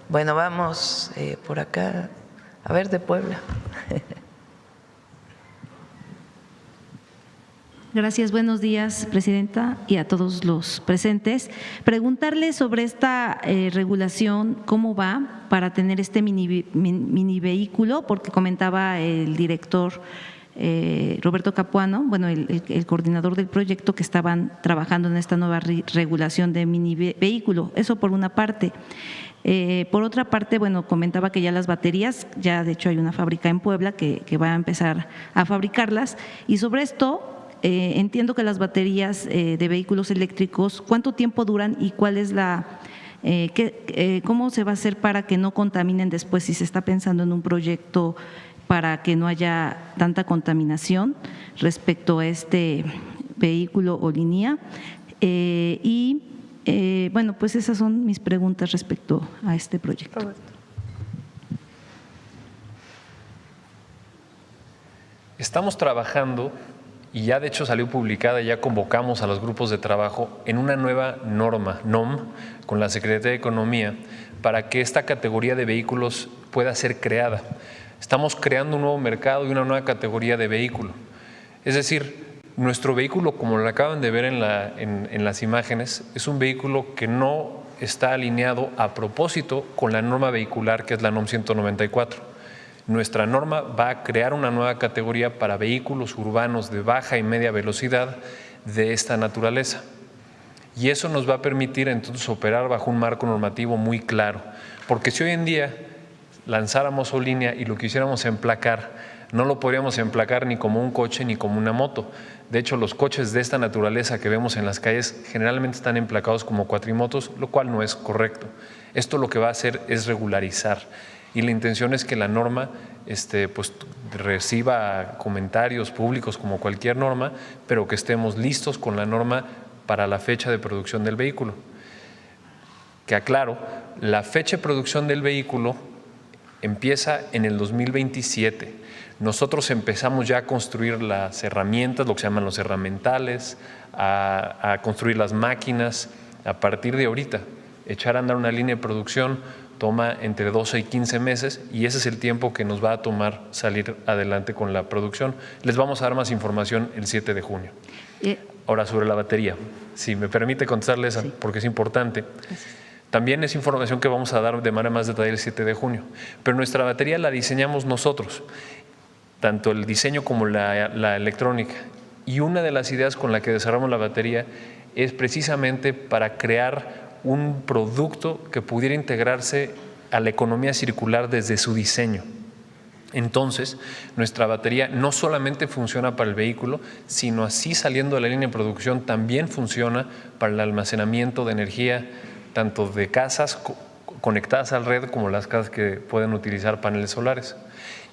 Bueno, vamos por acá, a ver, de Puebla. Gracias, buenos días, Presidenta, y a todos los presentes. Preguntarle sobre esta regulación, ¿cómo va para tener este mini vehículo? Porque comentaba el director Roberto Capuano, bueno, el coordinador del proyecto, que estaban trabajando en esta nueva regulación de mini vehículo. Eso por una parte. Por otra parte, bueno, comentaba que ya las baterías, ya de hecho hay una fábrica en Puebla que va a empezar a fabricarlas. Y sobre esto, entiendo que las baterías de vehículos eléctricos, ¿cuánto tiempo duran y cuál es cómo se va a hacer para que no contaminen después, si se está pensando en un proyecto para que no haya tanta contaminación respecto a este vehículo o línea? Bueno, pues esas son mis preguntas respecto a este proyecto. Estamos trabajando, y ya de hecho salió publicada, ya convocamos a los grupos de trabajo en una nueva norma, NOM, con la Secretaría de Economía, para que esta categoría de vehículos pueda ser creada. Estamos creando un nuevo mercado y una nueva categoría de vehículo. Es decir, nuestro vehículo, como lo acaban de ver en las imágenes, es un vehículo que no está alineado a propósito con la norma vehicular, que es la NOM 194. Nuestra norma va a crear una nueva categoría para vehículos urbanos de baja y media velocidad de esta naturaleza. Y eso nos va a permitir entonces operar bajo un marco normativo muy claro. Porque si hoy en día lanzáramos Olínea y lo quisiéramos emplacar, no lo podríamos emplacar ni como un coche ni como una moto. De hecho, los coches de esta naturaleza que vemos en las calles generalmente están emplacados como cuatrimotos, lo cual no es correcto. Esto lo que va a hacer es regularizar. Y la intención es que la norma pues, reciba comentarios públicos como cualquier norma, pero que estemos listos con la norma para la fecha de producción del vehículo. Que aclaro, la fecha de producción del vehículo empieza en el 2027. Nosotros empezamos ya a construir las herramientas, lo que se llaman los herramientales, a construir las máquinas. A partir de ahorita, echar a andar una línea de producción toma entre 12 y 15 meses y ese es el tiempo que nos va a tomar salir adelante con la producción. Les vamos a dar más información el 7 de junio. Ahora, sobre la batería, si me permite contestarle esa, porque es importante. También es información que vamos a dar de manera más detallada el 7 de junio. Pero nuestra batería la diseñamos nosotros, tanto el diseño como la electrónica. Y una de las ideas con la que desarrollamos la batería es precisamente para crear un producto que pudiera integrarse a la economía circular desde su diseño. Entonces, nuestra batería no solamente funciona para el vehículo, sino así saliendo de la línea de producción también funciona para el almacenamiento de energía, tanto de casas conectadas a la red como las casas que pueden utilizar paneles solares.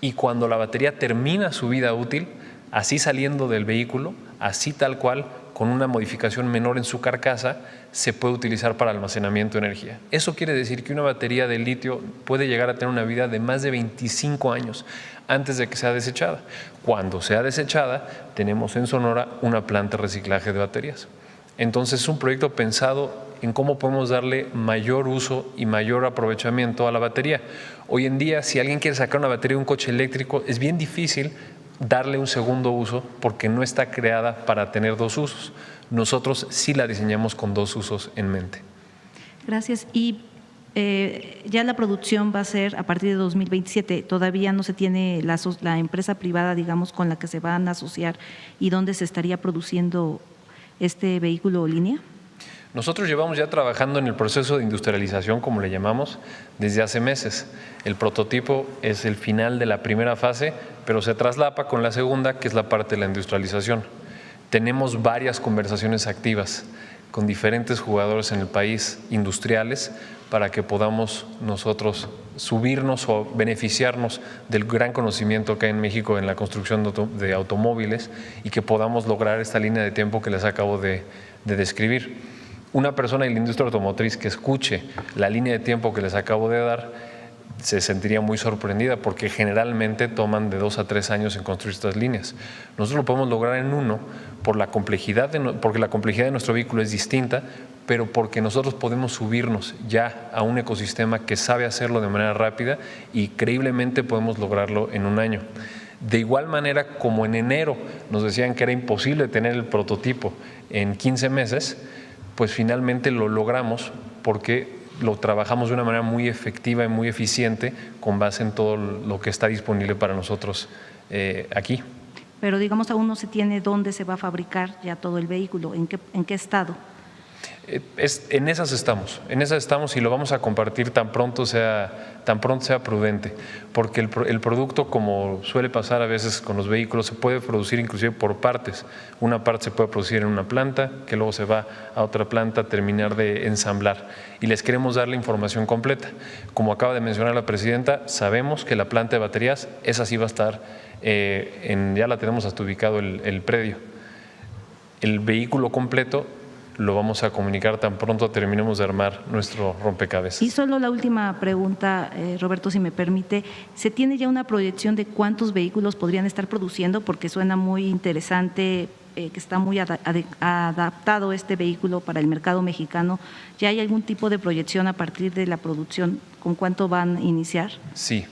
Y cuando la batería termina su vida útil, así saliendo del vehículo, así tal cual, con una modificación menor en su carcasa, se puede utilizar para almacenamiento de energía. Eso quiere decir que una batería de litio puede llegar a tener una vida de más de 25 años antes de que sea desechada. Cuando sea desechada, tenemos en Sonora una planta de reciclaje de baterías. Entonces es un proyecto pensado en cómo podemos darle mayor uso y mayor aprovechamiento a la batería. Hoy en día, si alguien quiere sacar una batería de un coche eléctrico, es bien difícil darle un segundo uso porque no está creada para tener dos usos. Nosotros sí la diseñamos con dos usos en mente. Gracias. Y ya la producción va a ser a partir de 2027. Todavía no se tiene la empresa privada, digamos, con la que se van a asociar y dónde se estaría produciendo este vehículo o línea. Nosotros llevamos ya trabajando en el proceso de industrialización, como le llamamos, desde hace meses. El prototipo es el final de la primera fase, pero se traslapa con la segunda, que es la parte de la industrialización. Tenemos varias conversaciones activas con diferentes jugadores en el país, industriales, para que podamos nosotros subirnos o beneficiarnos del gran conocimiento que hay en México en la construcción de automóviles y que podamos lograr esta línea de tiempo que les acabo de describir. Una persona en la industria automotriz que escuche la línea de tiempo que les acabo de dar se sentiría muy sorprendida porque generalmente toman de 2 a 3 años en construir estas líneas. Nosotros lo podemos lograr en 1 por la complejidad porque la complejidad de nuestro vehículo es distinta, pero porque nosotros podemos subirnos ya a un ecosistema que sabe hacerlo de manera rápida y creíblemente podemos lograrlo en 1 año. De igual manera como en enero nos decían que era imposible tener el prototipo en 15 meses, pues finalmente lo logramos porque lo trabajamos de una manera muy efectiva y muy eficiente con base en todo lo que está disponible para nosotros aquí. Pero digamos aún no se tiene dónde se va a fabricar ya todo el vehículo, ¿en qué estado? En esas estamos y lo vamos a compartir tan pronto sea prudente, porque el producto, como suele pasar a veces con los vehículos, se puede producir inclusive por partes. Una parte se puede producir en una planta, que luego se va a otra planta a terminar de ensamblar. Y les queremos dar la información completa. Como acaba de mencionar la presidenta, sabemos que la planta de baterías, esa sí va a estar, ya la tenemos hasta ubicado el predio. El vehículo completo lo vamos a comunicar tan pronto terminemos de armar nuestro rompecabezas. Y solo la última pregunta, Roberto, si me permite, ¿se tiene ya una proyección de cuántos vehículos podrían estar produciendo? Porque suena muy interesante, que está muy adaptado este vehículo para el mercado mexicano. ¿Ya hay algún tipo de proyección a partir de la producción? ¿Con cuánto van a iniciar? Sí.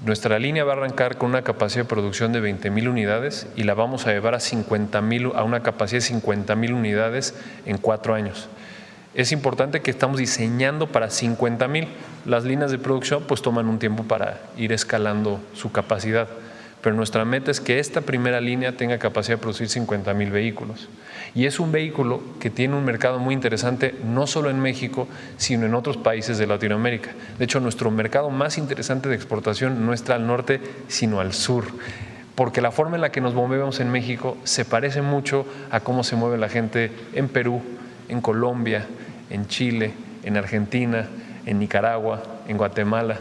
Nuestra línea va a arrancar con una capacidad de producción de 20,000 unidades y la vamos a llevar a una capacidad de 50,000 unidades en 4 años. Es importante que estamos diseñando para 50,000. Las líneas de producción pues toman un tiempo para ir escalando su capacidad, pero nuestra meta es que esta primera línea tenga capacidad de producir 50,000 vehículos. Y es un vehículo que tiene un mercado muy interesante, no solo en México, sino en otros países de Latinoamérica. De hecho, nuestro mercado más interesante de exportación no está al norte, sino al sur, porque la forma en la que nos movemos en México se parece mucho a cómo se mueve la gente en Perú, en Colombia, en Chile, en Argentina, en Nicaragua, en Guatemala.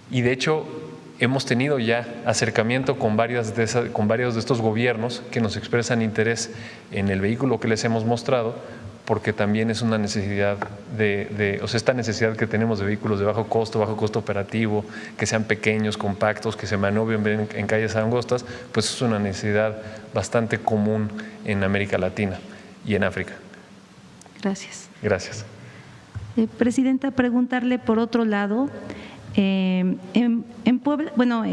Y de hecho, hemos tenido ya acercamiento con varios de estos gobiernos que nos expresan interés en el vehículo que les hemos mostrado porque también es una necesidad o sea, esta necesidad que tenemos de vehículos de bajo costo operativo, que sean pequeños, compactos, que se maniobren bien en calles angostas, pues es una necesidad bastante común en América Latina y en África. Gracias. Gracias. Presidenta, preguntarle por otro lado, en Puebla, bueno,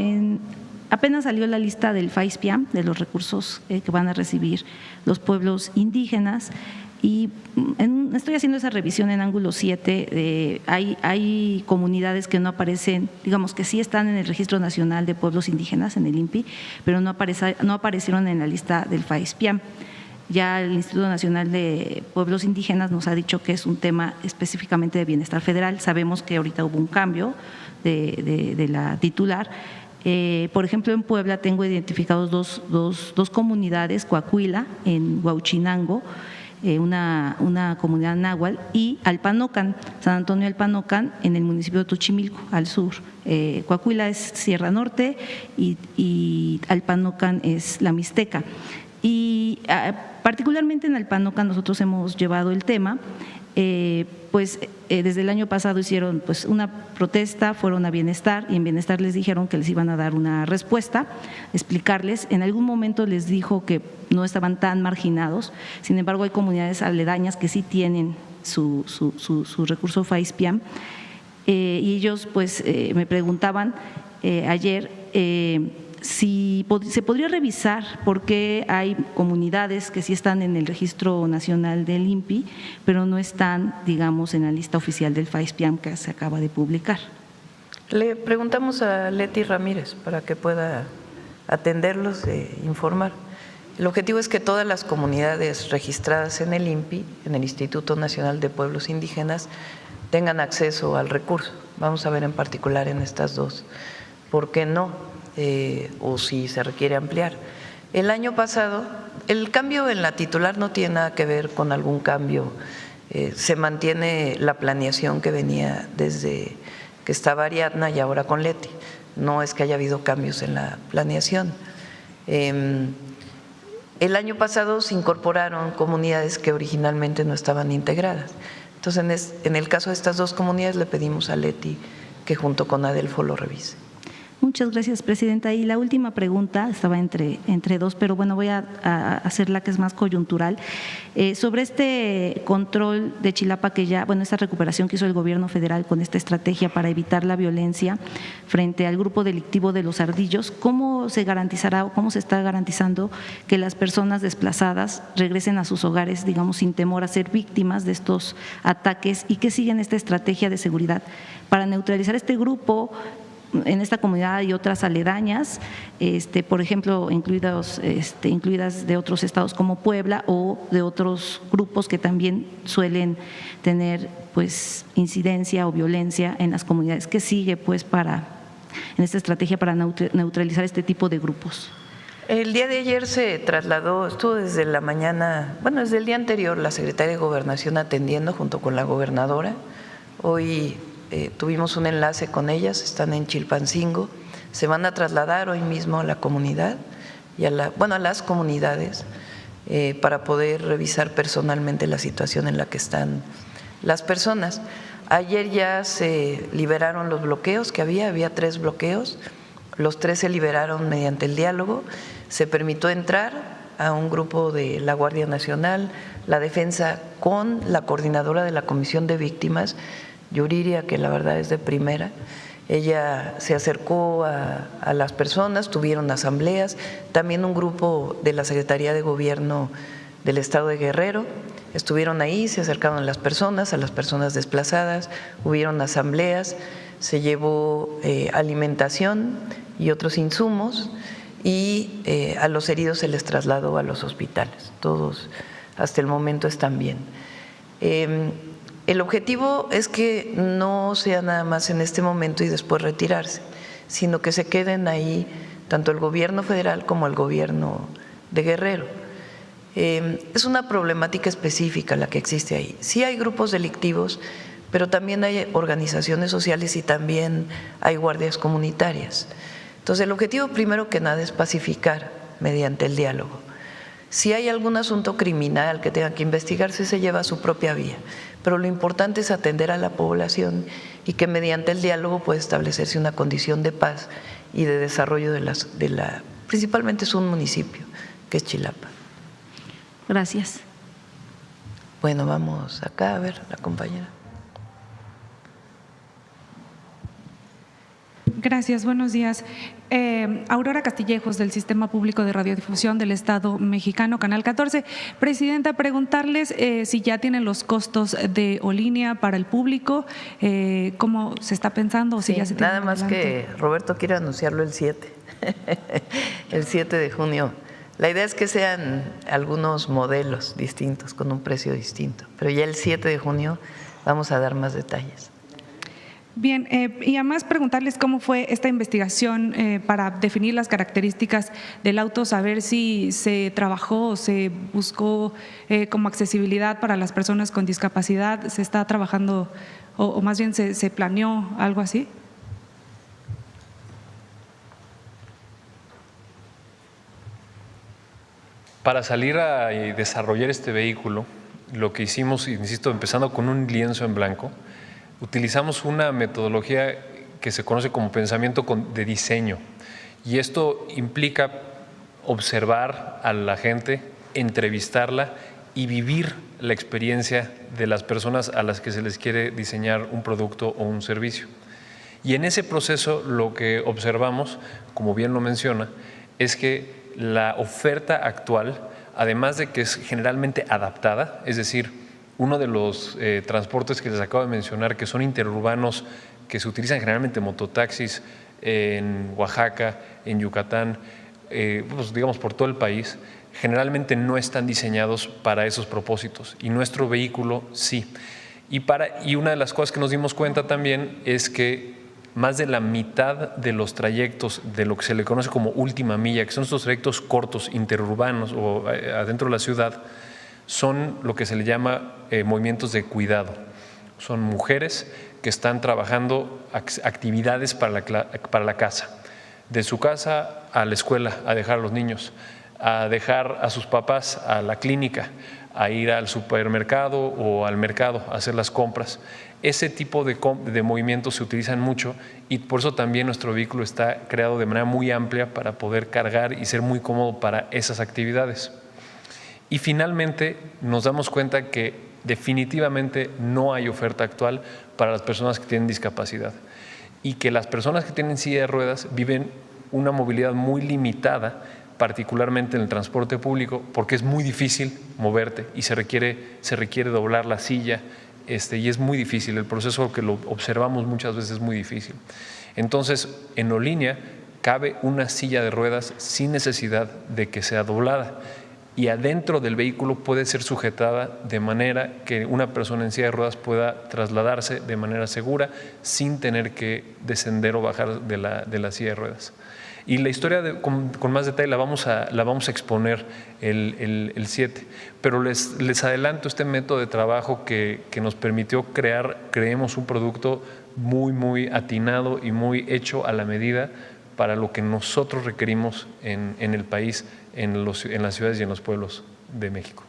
apenas salió la lista del FAISPIAM, de los recursos que van a recibir los pueblos indígenas, y estoy haciendo esa revisión en ángulo 7, hay comunidades que no aparecen, digamos que sí están en el Registro Nacional de Pueblos Indígenas, en el INPI, pero no aparecieron en la lista del FAISPIAM. Ya el Instituto Nacional de Pueblos Indígenas nos ha dicho que es un tema específicamente de bienestar federal. Sabemos que ahorita hubo un cambio de la titular. Por ejemplo, en Puebla tengo identificados dos comunidades, Coahuila, en Huauchinango, una comunidad náhuatl, y Alpanocan, San Antonio Alpanocan, en el municipio de Tochimilco, al sur. Coahuila es Sierra Norte y Alpanocan es la Mixteca. Y particularmente en Alpanocan nosotros hemos llevado el tema, desde el año pasado hicieron pues una protesta, fueron a Bienestar, y en Bienestar les dijeron que les iban a dar una respuesta, explicarles. En algún momento les dijo que no estaban tan marginados, sin embargo hay comunidades aledañas que sí tienen su recurso FAISPIAM, y ellos pues me preguntaban ayer si se podría revisar por qué hay comunidades que sí están en el Registro Nacional del INPI, pero no están, digamos, en la lista oficial del FAISPIAM que se acaba de publicar. Le preguntamos a Leti Ramírez para que pueda atenderlos e informar. El objetivo es que todas las comunidades registradas en el INPI, en el Instituto Nacional de Pueblos Indígenas, tengan acceso al recurso. Vamos a ver en particular en estas dos, ¿por qué no? O si se requiere ampliar. El año pasado, el cambio en la titular no tiene nada que ver con algún cambio, se mantiene la planeación que venía desde que estaba Ariadna y ahora con Leti, no es que haya habido cambios en la planeación. El año pasado se incorporaron comunidades que originalmente no estaban integradas, entonces en el caso de estas dos comunidades le pedimos a Leti que junto con Adelfo lo revise. Muchas gracias, Presidenta. Y la última pregunta, estaba entre dos, pero bueno, voy a hacer la que es más coyuntural. Sobre este control de Chilapa que ya, bueno, esta recuperación que hizo el Gobierno federal con esta estrategia para evitar la violencia frente al grupo delictivo de los ardillos, ¿cómo se garantizará o cómo se está garantizando que las personas desplazadas regresen a sus hogares, digamos, sin temor a ser víctimas de estos ataques, y que siguen esta estrategia de seguridad para neutralizar este grupo en esta comunidad y otras aledañas, por ejemplo, incluidas de otros estados como Puebla o de otros grupos que también suelen tener pues incidencia o violencia en las comunidades? ¿Qué sigue pues en esta estrategia para neutralizar este tipo de grupos? El día de ayer se trasladó, estuvo desde la mañana, bueno, desde el día anterior la Secretaria de Gobernación atendiendo junto con la gobernadora. Hoy tuvimos un enlace con ellas, están en Chilpancingo, se van a trasladar hoy mismo a la comunidad y a las comunidades para poder revisar personalmente la situación en la que están las personas. Ayer ya se liberaron los bloqueos que había 3 bloqueos, los 3 se liberaron mediante el diálogo, se permitió entrar a un grupo de la Guardia Nacional, la Defensa con la coordinadora de la Comisión de Víctimas, Yuriria, que la verdad es de primera. Ella se acercó a las personas, tuvieron asambleas, también un grupo de la Secretaría de Gobierno del Estado de Guerrero, estuvieron ahí, se acercaron a las personas desplazadas, hubieron asambleas, se llevó alimentación y otros insumos, y a los heridos se les trasladó a los hospitales, todos hasta el momento están bien. El objetivo es que no sea nada más en este momento y después retirarse, sino que se queden ahí tanto el gobierno federal como el gobierno de Guerrero. Es una problemática específica la que existe ahí. Sí hay grupos delictivos, pero también hay organizaciones sociales y también hay guardias comunitarias. Entonces el objetivo primero que nada es pacificar mediante el diálogo. Si hay algún asunto criminal que tenga que investigarse, se lleva a su propia vía. Pero lo importante es atender a la población y que mediante el diálogo puede establecerse una condición de paz y de desarrollo principalmente es un municipio, que es Chilapa. Gracias. Bueno, vamos acá a ver la compañera. Gracias, buenos días. Aurora Castillejos, del Sistema Público de Radiodifusión del Estado Mexicano, Canal 14. Presidenta, preguntarles si ya tienen los costos de O-Línea para el público, cómo se está pensando, o si ya se tiene. Nada más que Roberto quiere anunciarlo el 7, el 7 de junio. La idea es que sean algunos modelos distintos, con un precio distinto, pero ya el 7 de junio vamos a dar más detalles. Bien, y además preguntarles cómo fue esta investigación para definir las características del auto, saber si se trabajó o se buscó como accesibilidad para las personas con discapacidad, se está trabajando o más bien se planeó algo así. Para salir a desarrollar este vehículo, lo que hicimos, insisto, empezando con un lienzo en blanco, utilizamos una metodología que se conoce como pensamiento de diseño, y esto implica observar a la gente, entrevistarla y vivir la experiencia de las personas a las que se les quiere diseñar un producto o un servicio. Y en ese proceso lo que observamos, como bien lo menciona, es que la oferta actual, además de que es generalmente adaptada, es decir, uno de los transportes que les acabo de mencionar, que son interurbanos, que se utilizan generalmente mototaxis en Oaxaca, en Yucatán, pues digamos por todo el país, generalmente no están diseñados para esos propósitos, y nuestro vehículo sí. Y una de las cosas que nos dimos cuenta también es que más de la mitad de los trayectos de lo que se le conoce como última milla, que son estos trayectos cortos, interurbanos o adentro de la ciudad, son lo que se le llama movimientos de cuidado. Son mujeres que están trabajando actividades para la casa, de su casa a la escuela, a dejar a los niños, a dejar a sus papás a la clínica, a ir al supermercado o al mercado a hacer las compras. Ese tipo de movimientos se utilizan mucho, y por eso también nuestro vehículo está creado de manera muy amplia para poder cargar y ser muy cómodo para esas actividades. Y finalmente nos damos cuenta que definitivamente no hay oferta actual para las personas que tienen discapacidad, y que las personas que tienen silla de ruedas viven una movilidad muy limitada, particularmente en el transporte público, porque es muy difícil moverte y se requiere doblar la silla, y es muy difícil, el proceso que lo observamos muchas veces es muy difícil. Entonces, en O-Línea cabe una silla de ruedas sin necesidad de que sea doblada, y adentro del vehículo puede ser sujetada de manera que una persona en silla de ruedas pueda trasladarse de manera segura sin tener que descender o bajar de la silla de ruedas. Y la historia con más detalle la vamos a exponer el 7, pero les adelanto este método de trabajo que nos permitió creemos un producto muy, muy atinado y muy hecho a la medida para lo que nosotros requerimos en el país, en las ciudades y en los pueblos de México.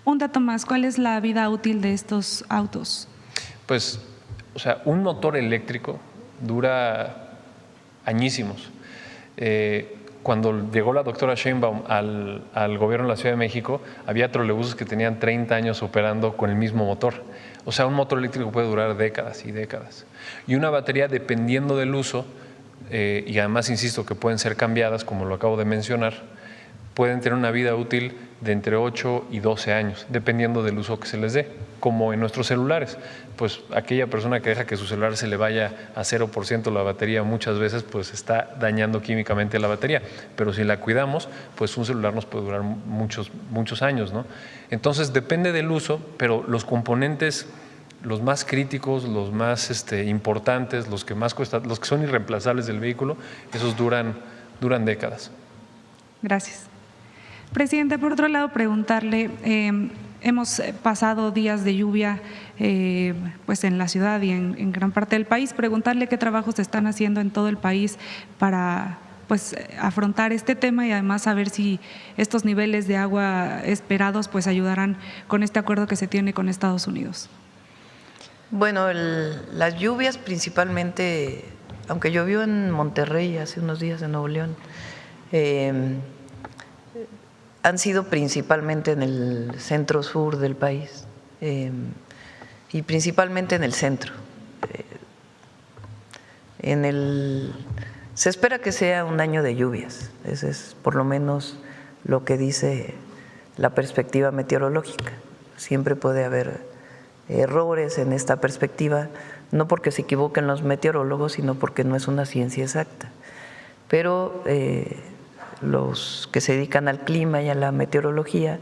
Un dato más, ¿cuál es la vida útil de estos autos? Pues, un motor eléctrico dura añísimos. Cuando llegó la doctora Sheinbaum al gobierno de la Ciudad de México, había trolebuses que tenían 30 años operando con el mismo motor. O sea, un motor eléctrico puede durar décadas y décadas. Y una batería, dependiendo del uso, y además insisto que pueden ser cambiadas, como lo acabo de mencionar, pueden tener una vida útil de entre 8 y 12 años, dependiendo del uso que se les dé, como en nuestros celulares. Pues aquella persona que deja que su celular se le vaya a 0% la batería muchas veces, pues está dañando químicamente la batería, pero si la cuidamos, pues un celular nos puede durar muchos años, ¿no? Entonces depende del uso, pero los componentes, los más críticos, los más importantes, los que más cuestan, los que son irreemplazables del vehículo, esos duran décadas. Gracias. Presidente, por otro lado, preguntarle, hemos pasado días de lluvia pues en la ciudad y en gran parte del país, preguntarle qué trabajos se están haciendo en todo el país para pues afrontar este tema y además saber si estos niveles de agua esperados pues ayudarán con este acuerdo que se tiene con Estados Unidos. Bueno, las lluvias principalmente, aunque llovió en Monterrey hace unos días en Nuevo León, han sido principalmente en el centro-sur del país y principalmente en el centro. Se espera que sea un año de lluvias, ese es por lo menos lo que dice la perspectiva meteorológica. Siempre puede haber errores en esta perspectiva, no porque se equivoquen los meteorólogos, sino porque no es una ciencia exacta. Pero los que se dedican al clima y a la meteorología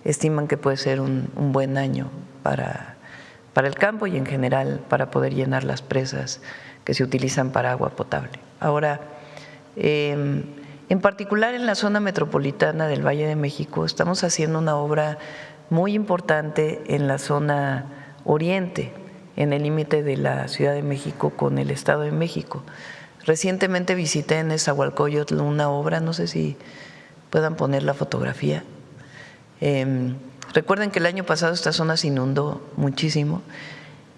estiman que puede ser un buen año para el campo y en general para poder llenar las presas que se utilizan para agua potable. Ahora, en particular en la zona metropolitana del Valle de México, estamos haciendo una obra muy importante en la zona oriente, en el límite de la Ciudad de México con el Estado de México. Recientemente visité en Nezahualcóyotl una obra, no sé si puedan poner la fotografía. Recuerden que el año pasado esta zona se inundó muchísimo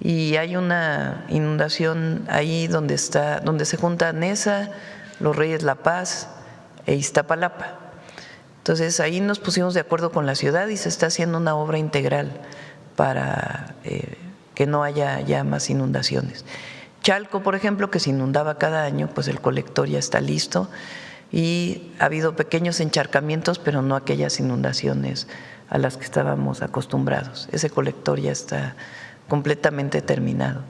y hay una inundación ahí donde se junta Neza, Los Reyes La Paz e Iztapalapa. Entonces ahí nos pusimos de acuerdo con la ciudad y se está haciendo una obra integral para que no haya ya más inundaciones. Chalco, por ejemplo, que se inundaba cada año, pues el colector ya está listo y ha habido pequeños encharcamientos, pero no aquellas inundaciones a las que estábamos acostumbrados. Ese colector ya está completamente terminado.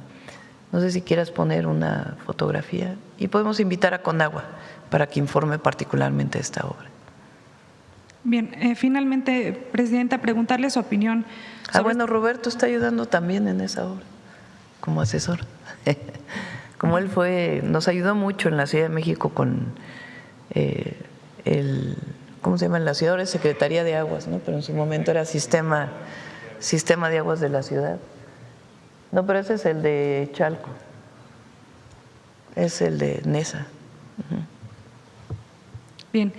No sé si quieras poner una fotografía y podemos invitar a Conagua para que informe particularmente de esta obra. Bien, finalmente, Presidenta, preguntarle su opinión. Bueno, Roberto está ayudando también en esa obra como asesor. Como él nos ayudó mucho en la Ciudad de México con ¿cómo se llama? En la ciudad ahora es Secretaría de Aguas, ¿no? Pero en su momento era sistema de aguas de la ciudad. No, pero ese es el de Chalco, es el de Neza. Bien,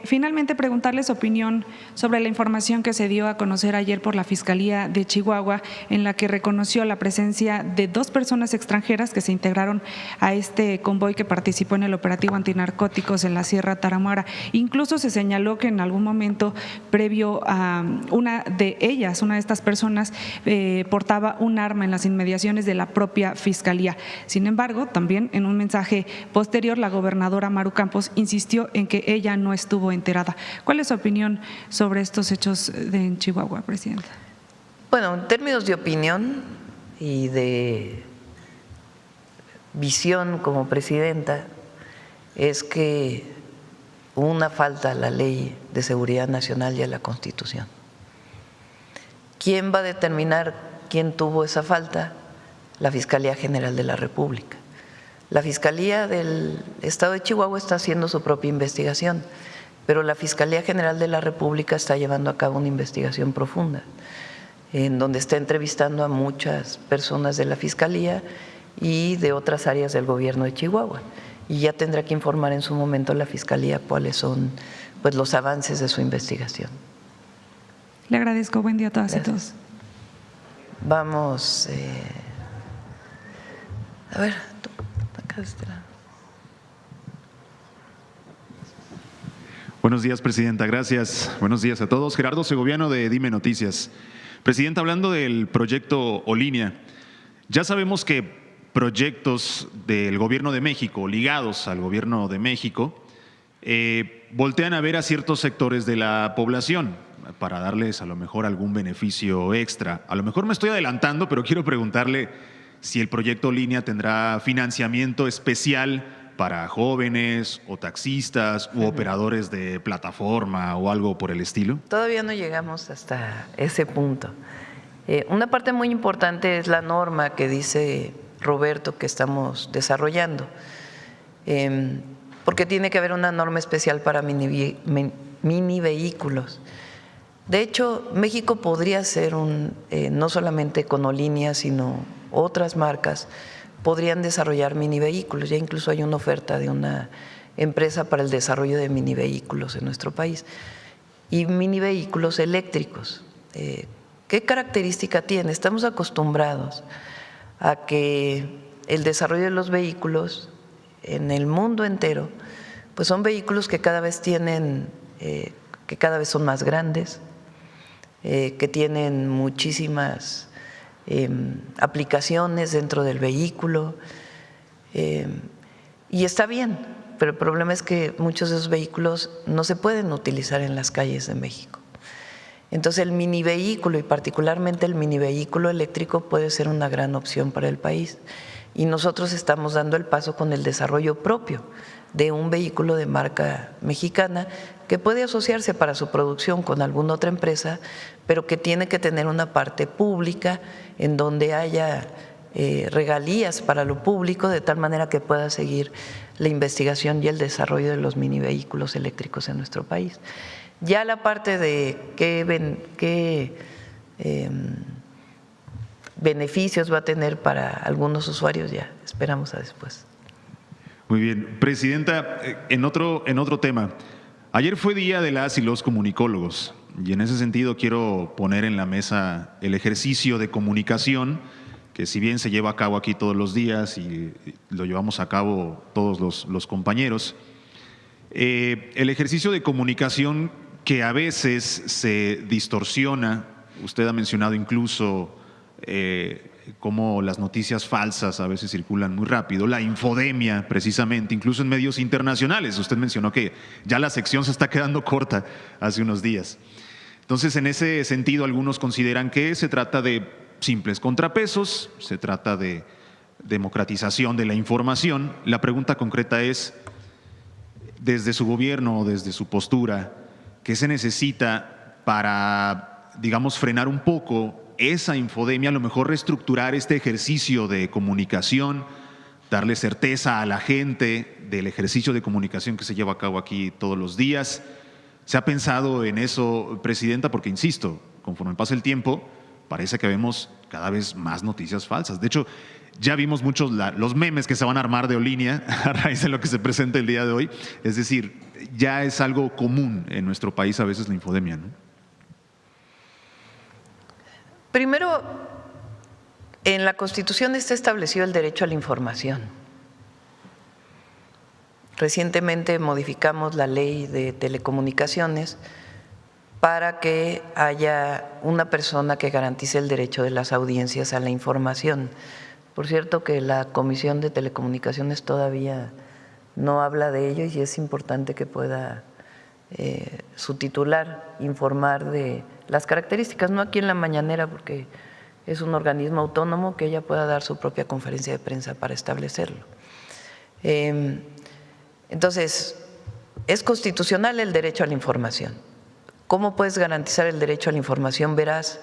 finalmente preguntarle su opinión sobre la información que se dio a conocer ayer por la Fiscalía de Chihuahua, en la que reconoció la presencia de 2 personas extranjeras que se integraron a este convoy que participó en el operativo antinarcóticos en la Sierra Tarahumara. Incluso se señaló que en algún momento previo a una de estas personas portaba un arma en las inmediaciones de la propia Fiscalía. Sin embargo, también en un mensaje posterior, la gobernadora Maru Campos insistió en que ella no estuvo enterada. ¿Cuál es su opinión sobre estos hechos en Chihuahua, Presidenta? Bueno, en términos de opinión y de visión como presidenta, es que hubo una falta a la Ley de Seguridad Nacional y a la Constitución. ¿Quién va a determinar quién tuvo esa falta? La Fiscalía General de la República. La Fiscalía del Estado de Chihuahua está haciendo su propia investigación, pero la Fiscalía General de la República está llevando a cabo una investigación profunda, en donde está entrevistando a muchas personas de la Fiscalía y de otras áreas del gobierno de Chihuahua. Y ya tendrá que informar en su momento la Fiscalía cuáles son pues, los avances de su investigación. Le agradezco. Buen día a todas y todos. Vamos a ver. Buenos días, Presidenta. Gracias. Buenos días a todos. Gerardo Segoviano de Dime Noticias. Presidenta, hablando del proyecto O-Línea, ya sabemos que proyectos del Gobierno de México, ligados al Gobierno de México, voltean a ver a ciertos sectores de la población para darles a lo mejor algún beneficio extra. A lo mejor me estoy adelantando, pero quiero preguntarle si el proyecto O-Línea tendrá financiamiento especial para jóvenes o taxistas u operadores de plataforma o algo por el estilo. Todavía no llegamos hasta ese punto. Una parte muy importante es la norma que dice Roberto que estamos desarrollando, porque tiene que haber una norma especial para mini vehículos. De hecho, México podría ser no solamente con O-Línea, sino otras marcas podrían desarrollar mini vehículos. Ya incluso hay una oferta de una empresa para el desarrollo de minivehículos en nuestro país y minivehículos eléctricos. ¿Qué característica tiene? Estamos acostumbrados a que el desarrollo de los vehículos en el mundo entero, pues son vehículos que cada vez tienen, que cada vez son más grandes, que tienen muchísimas aplicaciones dentro del vehículo, y está bien, pero el problema es que muchos de esos vehículos no se pueden utilizar en las calles de México. Entonces el minivehículo y particularmente el minivehículo eléctrico puede ser una gran opción para el país y nosotros estamos dando el paso con el desarrollo propio de un vehículo de marca mexicana que puede asociarse para su producción con alguna otra empresa, pero que tiene que tener una parte pública en donde haya regalías para lo público de tal manera que pueda seguir la investigación y el desarrollo de los minivehículos eléctricos en nuestro país. Ya la parte de qué beneficios va a tener para algunos usuarios, ya esperamos a después. Muy bien. Presidenta, en otro tema, ayer fue Día de las y los comunicólogos y en ese sentido quiero poner en la mesa el ejercicio de comunicación que si bien se lleva a cabo aquí todos los días y lo llevamos a cabo todos los compañeros, el ejercicio de comunicación que a veces se distorsiona, usted ha mencionado incluso cómo las noticias falsas a veces circulan muy rápido, la infodemia precisamente, incluso en medios internacionales. Usted mencionó que ya la sección se está quedando corta hace unos días. Entonces, en ese sentido, algunos consideran que se trata de simples contrapesos, se trata de democratización de la información. La pregunta concreta es, desde su gobierno, desde su postura, ¿qué se necesita para, digamos, frenar un poco esa infodemia, a lo mejor reestructurar este ejercicio de comunicación, darle certeza a la gente del ejercicio de comunicación que se lleva a cabo aquí todos los días? ¿Se ha pensado en eso, Presidenta? Porque, insisto, conforme pasa el tiempo, parece que vemos cada vez más noticias falsas. De hecho, ya vimos muchos los memes que se van a armar de Olinia a raíz de lo que se presenta el día de hoy. Es decir, ya es algo común en nuestro país a veces la infodemia, ¿no? Primero, en la Constitución está establecido el derecho a la información. Recientemente modificamos la ley de telecomunicaciones para que haya una persona que garantice el derecho de las audiencias a la información. Por cierto que la Comisión de Telecomunicaciones todavía no habla de ello y es importante que pueda su titular informar de las características, no aquí en la mañanera porque es un organismo autónomo, que ella pueda dar su propia conferencia de prensa para establecerlo. Entonces, es constitucional el derecho a la información. ¿Cómo puedes garantizar el derecho a la información veraz?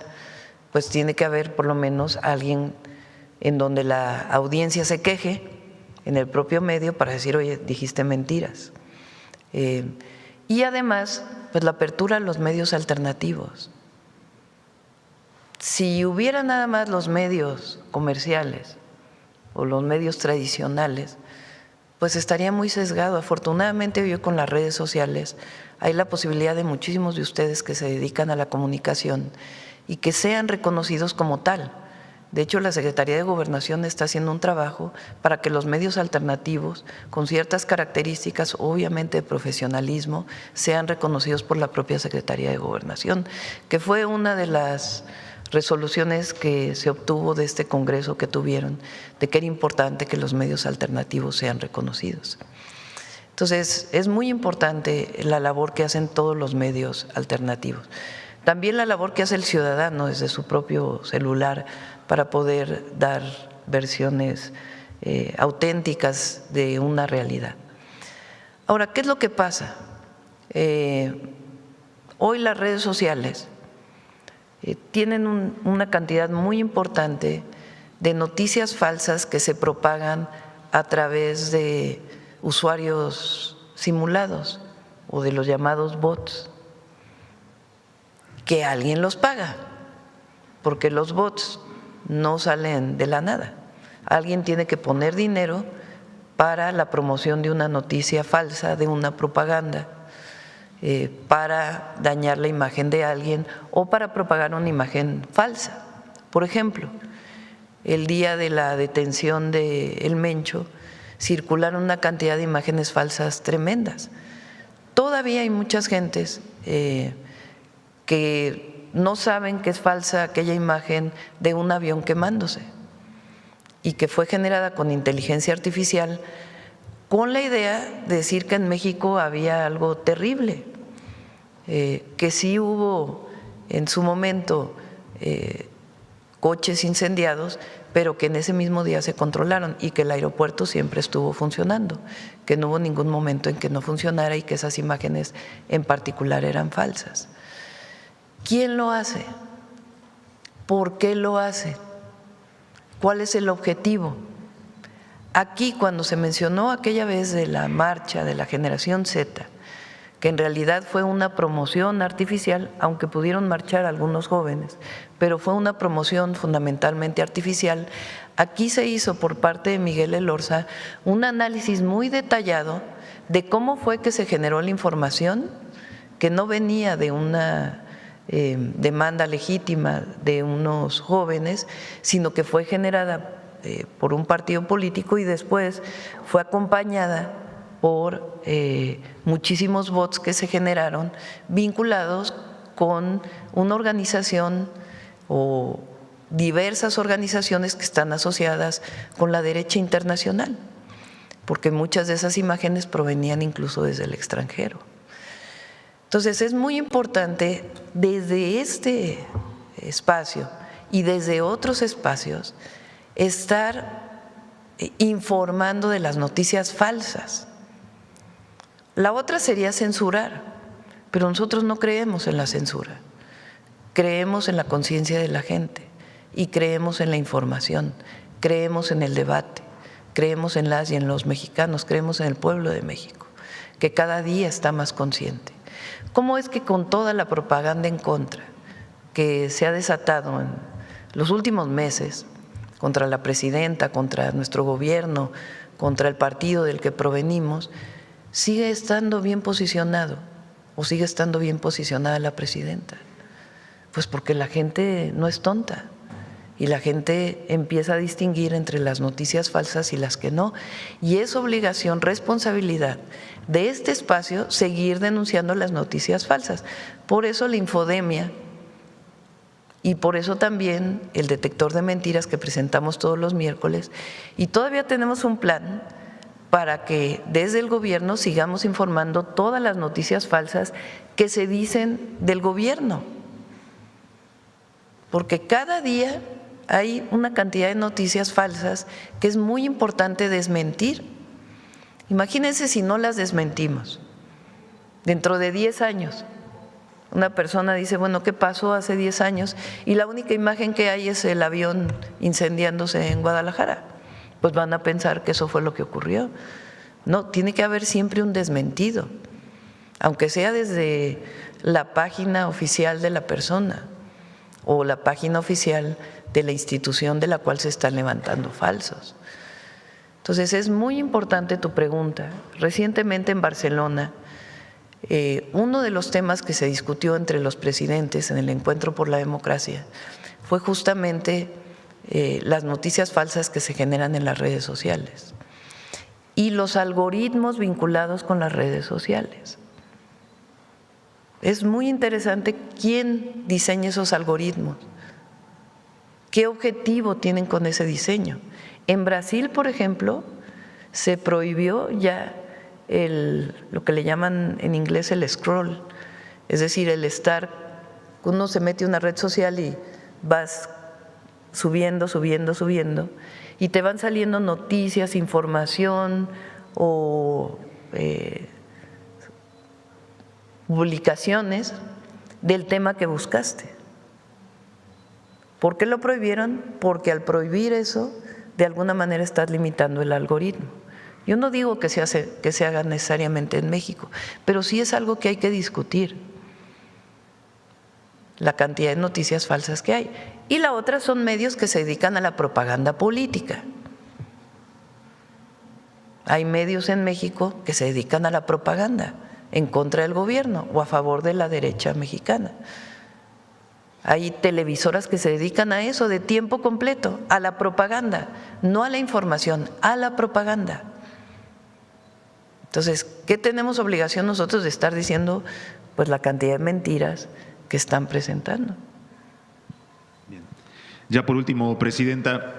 Pues tiene que haber por lo menos alguien en donde la audiencia se queje en el propio medio para decir, oye, dijiste mentiras. Y además, pues la apertura a los medios alternativos. Si hubiera nada más los medios comerciales o los medios tradicionales, pues estaría muy sesgado. Afortunadamente hoy con las redes sociales hay la posibilidad de muchísimos de ustedes que se dedican a la comunicación y que sean reconocidos como tal. De hecho, la Secretaría de Gobernación está haciendo un trabajo para que los medios alternativos, con ciertas características, obviamente de profesionalismo, sean reconocidos por la propia Secretaría de Gobernación, que fue una de las resoluciones que se obtuvo de este congreso que tuvieron, de que era importante que los medios alternativos sean reconocidos. Entonces, es muy importante la labor que hacen todos los medios alternativos. También la labor que hace el ciudadano desde su propio celular para poder dar versiones auténticas de una realidad. Ahora, ¿qué es lo que pasa? Hoy las redes sociales tienen una cantidad muy importante de noticias falsas que se propagan a través de usuarios simulados o de los llamados bots, que alguien los paga, porque los bots no salen de la nada. Alguien tiene que poner dinero para la promoción de una noticia falsa, de una propaganda, para dañar la imagen de alguien o para propagar una imagen falsa. Por ejemplo, el día de la detención de El Mencho circularon una cantidad de imágenes falsas tremendas. Todavía hay muchas gentes que no saben que es falsa aquella imagen de un avión quemándose y que fue generada con inteligencia artificial con la idea de decir que en México había algo terrible, que sí hubo en su momento coches incendiados, pero que en ese mismo día se controlaron y que el aeropuerto siempre estuvo funcionando, que no hubo ningún momento en que no funcionara y que esas imágenes en particular eran falsas. ¿Quién lo hace? ¿Por qué lo hace? ¿Cuál es el objetivo? Aquí, cuando se mencionó aquella vez de la marcha de la generación Z, que en realidad fue una promoción artificial, aunque pudieron marchar algunos jóvenes, pero fue una promoción fundamentalmente artificial, aquí se hizo por parte de Miguel Elorza un análisis muy detallado de cómo fue que se generó la información, que no venía de una demanda legítima de unos jóvenes, sino que fue generada por un partido político y después fue acompañada por muchísimos bots que se generaron vinculados con una organización o diversas organizaciones que están asociadas con la derecha internacional, porque muchas de esas imágenes provenían incluso desde el extranjero. Entonces es muy importante desde este espacio y desde otros espacios estar informando de las noticias falsas. La otra sería censurar, pero nosotros no creemos en la censura, creemos en la conciencia de la gente y creemos en la información, creemos en el debate, creemos en las y en los mexicanos, creemos en el pueblo de México, que cada día está más consciente. ¿Cómo es que con toda la propaganda en contra que se ha desatado en los últimos meses contra la presidenta, contra nuestro gobierno, contra el partido del que provenimos, sigue estando bien posicionado o sigue estando bien posicionada la presidenta? Pues porque la gente no es tonta y la gente empieza a distinguir entre las noticias falsas y las que no, y es obligación, responsabilidad de este espacio seguir denunciando las noticias falsas. Por eso la infodemia y por eso también el detector de mentiras que presentamos todos los miércoles, y todavía tenemos un plan para que desde el gobierno sigamos informando todas las noticias falsas que se dicen del gobierno, porque cada día hay una cantidad de noticias falsas que es muy importante desmentir. Imagínense si no las desmentimos. Dentro de 10 años, una persona dice, bueno, ¿qué pasó hace 10 años? Y la única imagen que hay es el avión incendiándose en Guadalajara. Pues van a pensar que eso fue lo que ocurrió. No, tiene que haber siempre un desmentido, aunque sea desde la página oficial de la persona o la página oficial de la institución de la cual se están levantando falsos. Entonces es muy importante tu pregunta. Recientemente en Barcelona, uno de los temas que se discutió entre los presidentes en el Encuentro por la Democracia fue justamente las noticias falsas que se generan en las redes sociales y los algoritmos vinculados con las redes sociales. Es muy interesante quién diseña esos algoritmos, qué objetivo tienen con ese diseño. En Brasil, por ejemplo, se prohibió ya lo que le llaman en inglés el scroll, es decir, el estar, uno se mete a una red social y vas subiendo, y te van saliendo noticias, información o publicaciones del tema que buscaste. ¿Por qué lo prohibieron? Porque al prohibir eso, de alguna manera estás limitando el algoritmo. Yo no digo que se haga necesariamente en México, pero sí es algo que hay que discutir, la cantidad de noticias falsas que hay. Y la otra son medios que se dedican a la propaganda política. hay medios en México que se dedican a la propaganda en contra del gobierno o a favor de la derecha mexicana. Hay televisoras que se dedican a eso de tiempo completo, a la propaganda, no a la información, a la propaganda. Entonces, ¿qué tenemos obligación nosotros de estar diciendo? Pues la cantidad de mentiras que están presentando. Bien. Ya por último, Presidenta,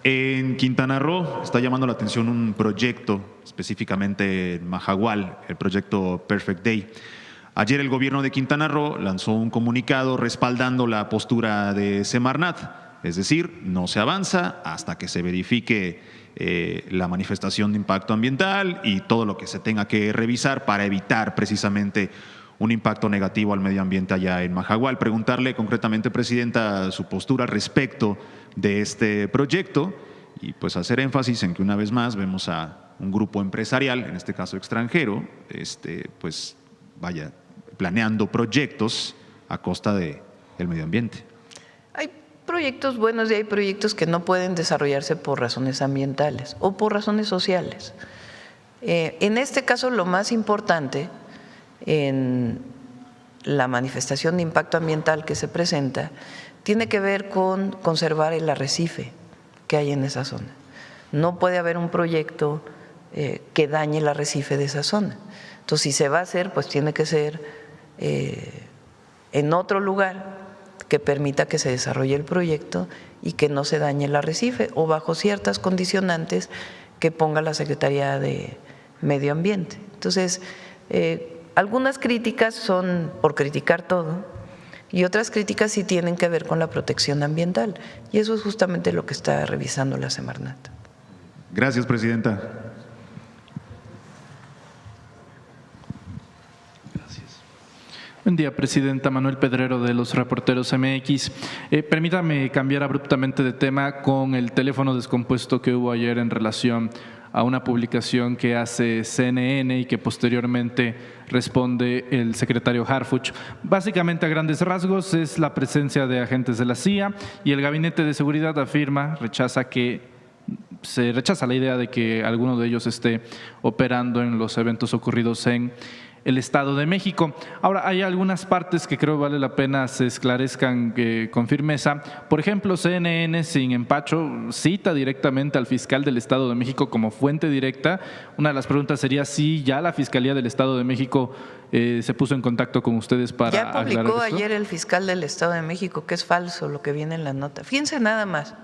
en Quintana Roo está llamando la atención un proyecto, específicamente en Majahual, el proyecto Perfect Day. Ayer el gobierno de Quintana Roo lanzó un comunicado respaldando la postura de Semarnat, es decir, no se avanza hasta que se verifique la manifestación de impacto ambiental y todo lo que se tenga que revisar para evitar precisamente un impacto negativo al medio ambiente allá en Majahual. Preguntarle concretamente, Presidenta, su postura respecto de este proyecto y pues hacer énfasis en que una vez más vemos a un grupo empresarial, en este caso extranjero, pues vaya planeando proyectos a costa del medio ambiente. Hay proyectos buenos y hay proyectos que no pueden desarrollarse por razones ambientales o por razones sociales. En este caso, lo más importante en la manifestación de impacto ambiental que se presenta tiene que ver con conservar el arrecife que hay en esa zona. No puede haber un proyecto que dañe el arrecife de esa zona. Entonces, si se va a hacer, pues tiene que ser en otro lugar que permita que se desarrolle el proyecto y que no se dañe el arrecife o bajo ciertas condicionantes que ponga la Secretaría de Medio Ambiente. Entonces, algunas críticas son por criticar todo y otras críticas sí tienen que ver con la protección ambiental y eso es justamente lo que está revisando la Semarnat. Gracias, Presidenta. Buen día, Presidenta. Manuel Pedrero, de los Reporteros MX. Permítame cambiar abruptamente de tema con el teléfono descompuesto que hubo ayer en relación a una publicación que hace CNN y que posteriormente responde el secretario Harfuch. Básicamente, a grandes rasgos, es la presencia de agentes de la CIA y el Gabinete de Seguridad se rechaza la idea de que alguno de ellos esté operando en los eventos ocurridos en el Estado de México. Ahora, hay algunas partes que creo vale la pena se esclarezcan con firmeza. Por ejemplo, CNN, sin empacho, cita directamente al fiscal del Estado de México como fuente directa. Una de las preguntas sería si ya la Fiscalía del Estado de México se puso en contacto con ustedes para ya publicó aclarar esto. Ayer el fiscal del Estado de México que es falso lo que viene en la nota. Fíjense nada más.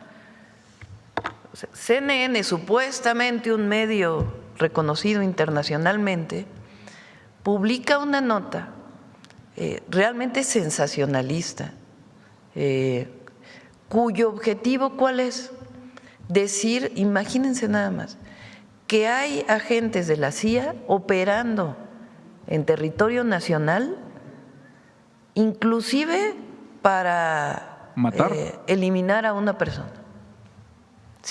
O sea, CNN, supuestamente un medio reconocido internacionalmente, publica una nota realmente sensacionalista, cuyo objetivo ¿cuál es? Decir, imagínense nada más, que hay agentes de la CIA operando en territorio nacional, inclusive para matar, eliminar a una persona.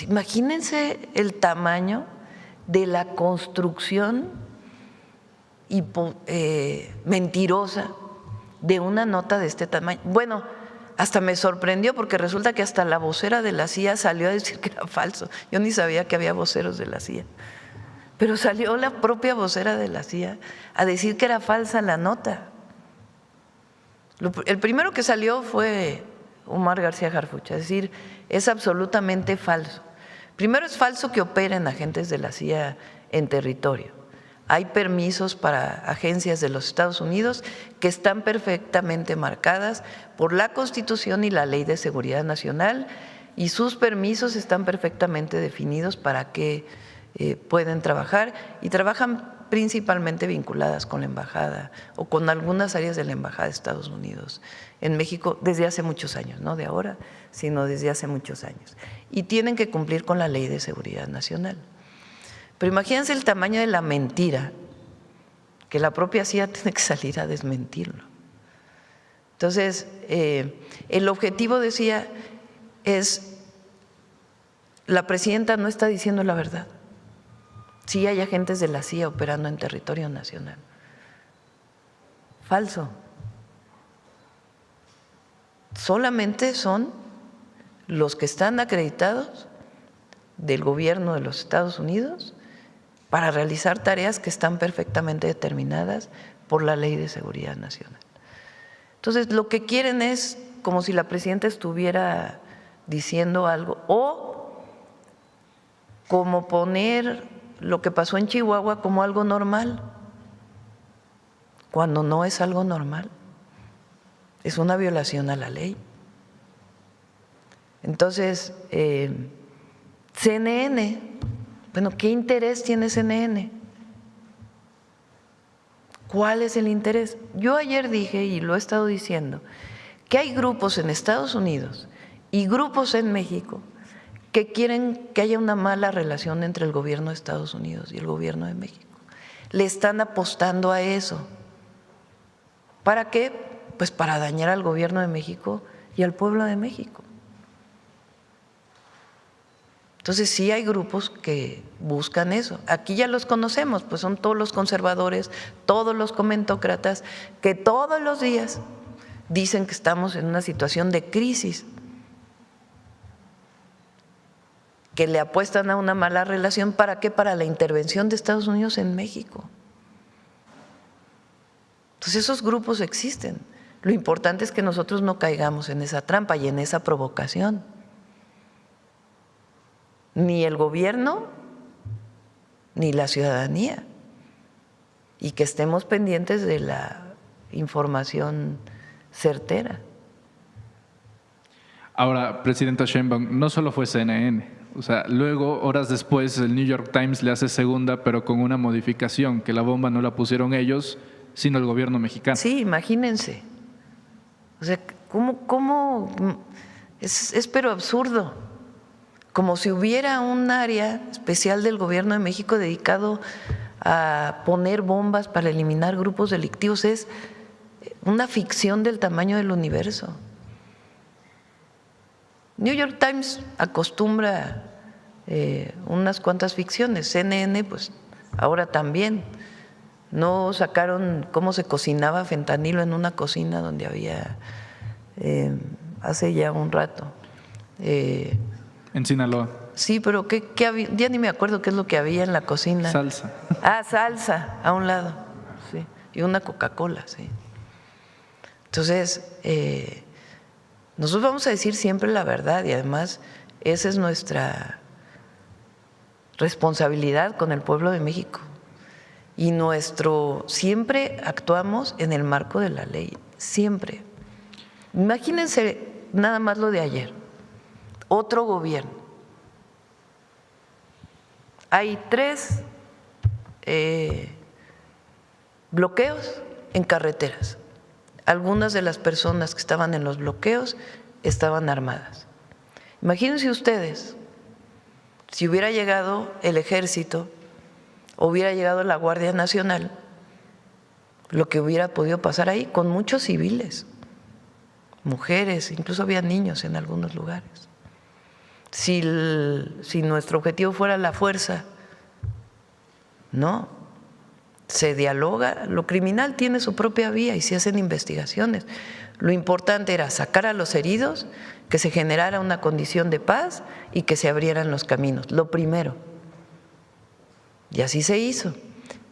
Imagínense el tamaño de la construcción mentirosa de una nota de este tamaño. Bueno, hasta me sorprendió porque resulta que hasta la vocera de la CIA salió a decir que era falso. Yo ni sabía que había voceros de la CIA, pero salió la propia vocera de la CIA a decir que era falsa la nota. El primero que salió fue Omar García Harfuch, es decir, es absolutamente falso. Primero, es falso que operen agentes de la CIA en territorio. Hay permisos para agencias de los Estados Unidos que están perfectamente marcadas por la Constitución y la Ley de Seguridad Nacional y sus permisos están perfectamente definidos para que pueden trabajar y trabajan principalmente vinculadas con la embajada o con algunas áreas de la embajada de Estados Unidos en México desde hace muchos años, no de ahora, sino desde hace muchos años. Y tienen que cumplir con la Ley de Seguridad Nacional. Pero imagínense el tamaño de la mentira, que la propia CIA tiene que salir a desmentirlo. Entonces, el objetivo, decía, es, la presidenta no está diciendo la verdad. Sí hay agentes de la CIA operando en territorio nacional. Falso. Solamente son los que están acreditados del gobierno de los Estados Unidos para realizar tareas que están perfectamente determinadas por la Ley de Seguridad Nacional. Entonces, lo que quieren es como si la presidenta estuviera diciendo algo, o como poner lo que pasó en Chihuahua como algo normal, cuando no es algo normal, es una violación a la ley. Entonces, CNN, bueno, ¿qué interés tiene CNN? ¿Cuál es el interés? Yo ayer dije, y lo he estado diciendo, que hay grupos en Estados Unidos y grupos en México que quieren que haya una mala relación entre el gobierno de Estados Unidos y el gobierno de México. Le están apostando a eso. ¿Para qué? Pues para dañar al gobierno de México y al pueblo de México. Entonces sí hay grupos que buscan eso. Aquí ya los conocemos, pues son todos los conservadores, todos los comentócratas que todos los días dicen que estamos en una situación de crisis, que le apuestan a una mala relación. ¿Para qué? Para la intervención de Estados Unidos en México. Entonces esos grupos existen. Lo importante es que nosotros no caigamos en esa trampa y en esa provocación. Ni el gobierno, ni la ciudadanía. Y que estemos pendientes de la información certera. Ahora, presidenta Sheinbaum, no solo fue CNN, o sea, luego, horas después, el New York Times le hace segunda, pero con una modificación, que la bomba no la pusieron ellos, sino el gobierno mexicano. Sí, imagínense. O sea, ¿cómo? Es pero absurdo. Como si hubiera un área especial del gobierno de México dedicado a poner bombas para eliminar grupos delictivos. Es una ficción del tamaño del universo. New York Times acostumbra unas cuantas ficciones, CNN pues ahora también. No sacaron cómo se cocinaba fentanilo en una cocina donde había hace ya un rato. En Sinaloa. Sí, pero ¿qué había? Ya ni me acuerdo qué es lo que había en la cocina. Salsa. Ah, salsa, a un lado, sí, y una Coca-Cola, sí. Entonces, nosotros vamos a decir siempre la verdad y además esa es nuestra responsabilidad con el pueblo de México. Y siempre actuamos en el marco de la ley, siempre. Imagínense nada más lo de ayer, otro gobierno. Hay 3 bloqueos en carreteras. Algunas de las personas que estaban en los bloqueos estaban armadas. Imagínense ustedes, si hubiera llegado el ejército, hubiera llegado la Guardia Nacional, lo que hubiera podido pasar ahí con muchos civiles, mujeres, incluso había niños en algunos lugares. Si nuestro objetivo fuera la fuerza, no, se dialoga, lo criminal tiene su propia vía y se hacen investigaciones. Lo importante era sacar a los heridos, que se generara una condición de paz y que se abrieran los caminos, lo primero. Y así se hizo.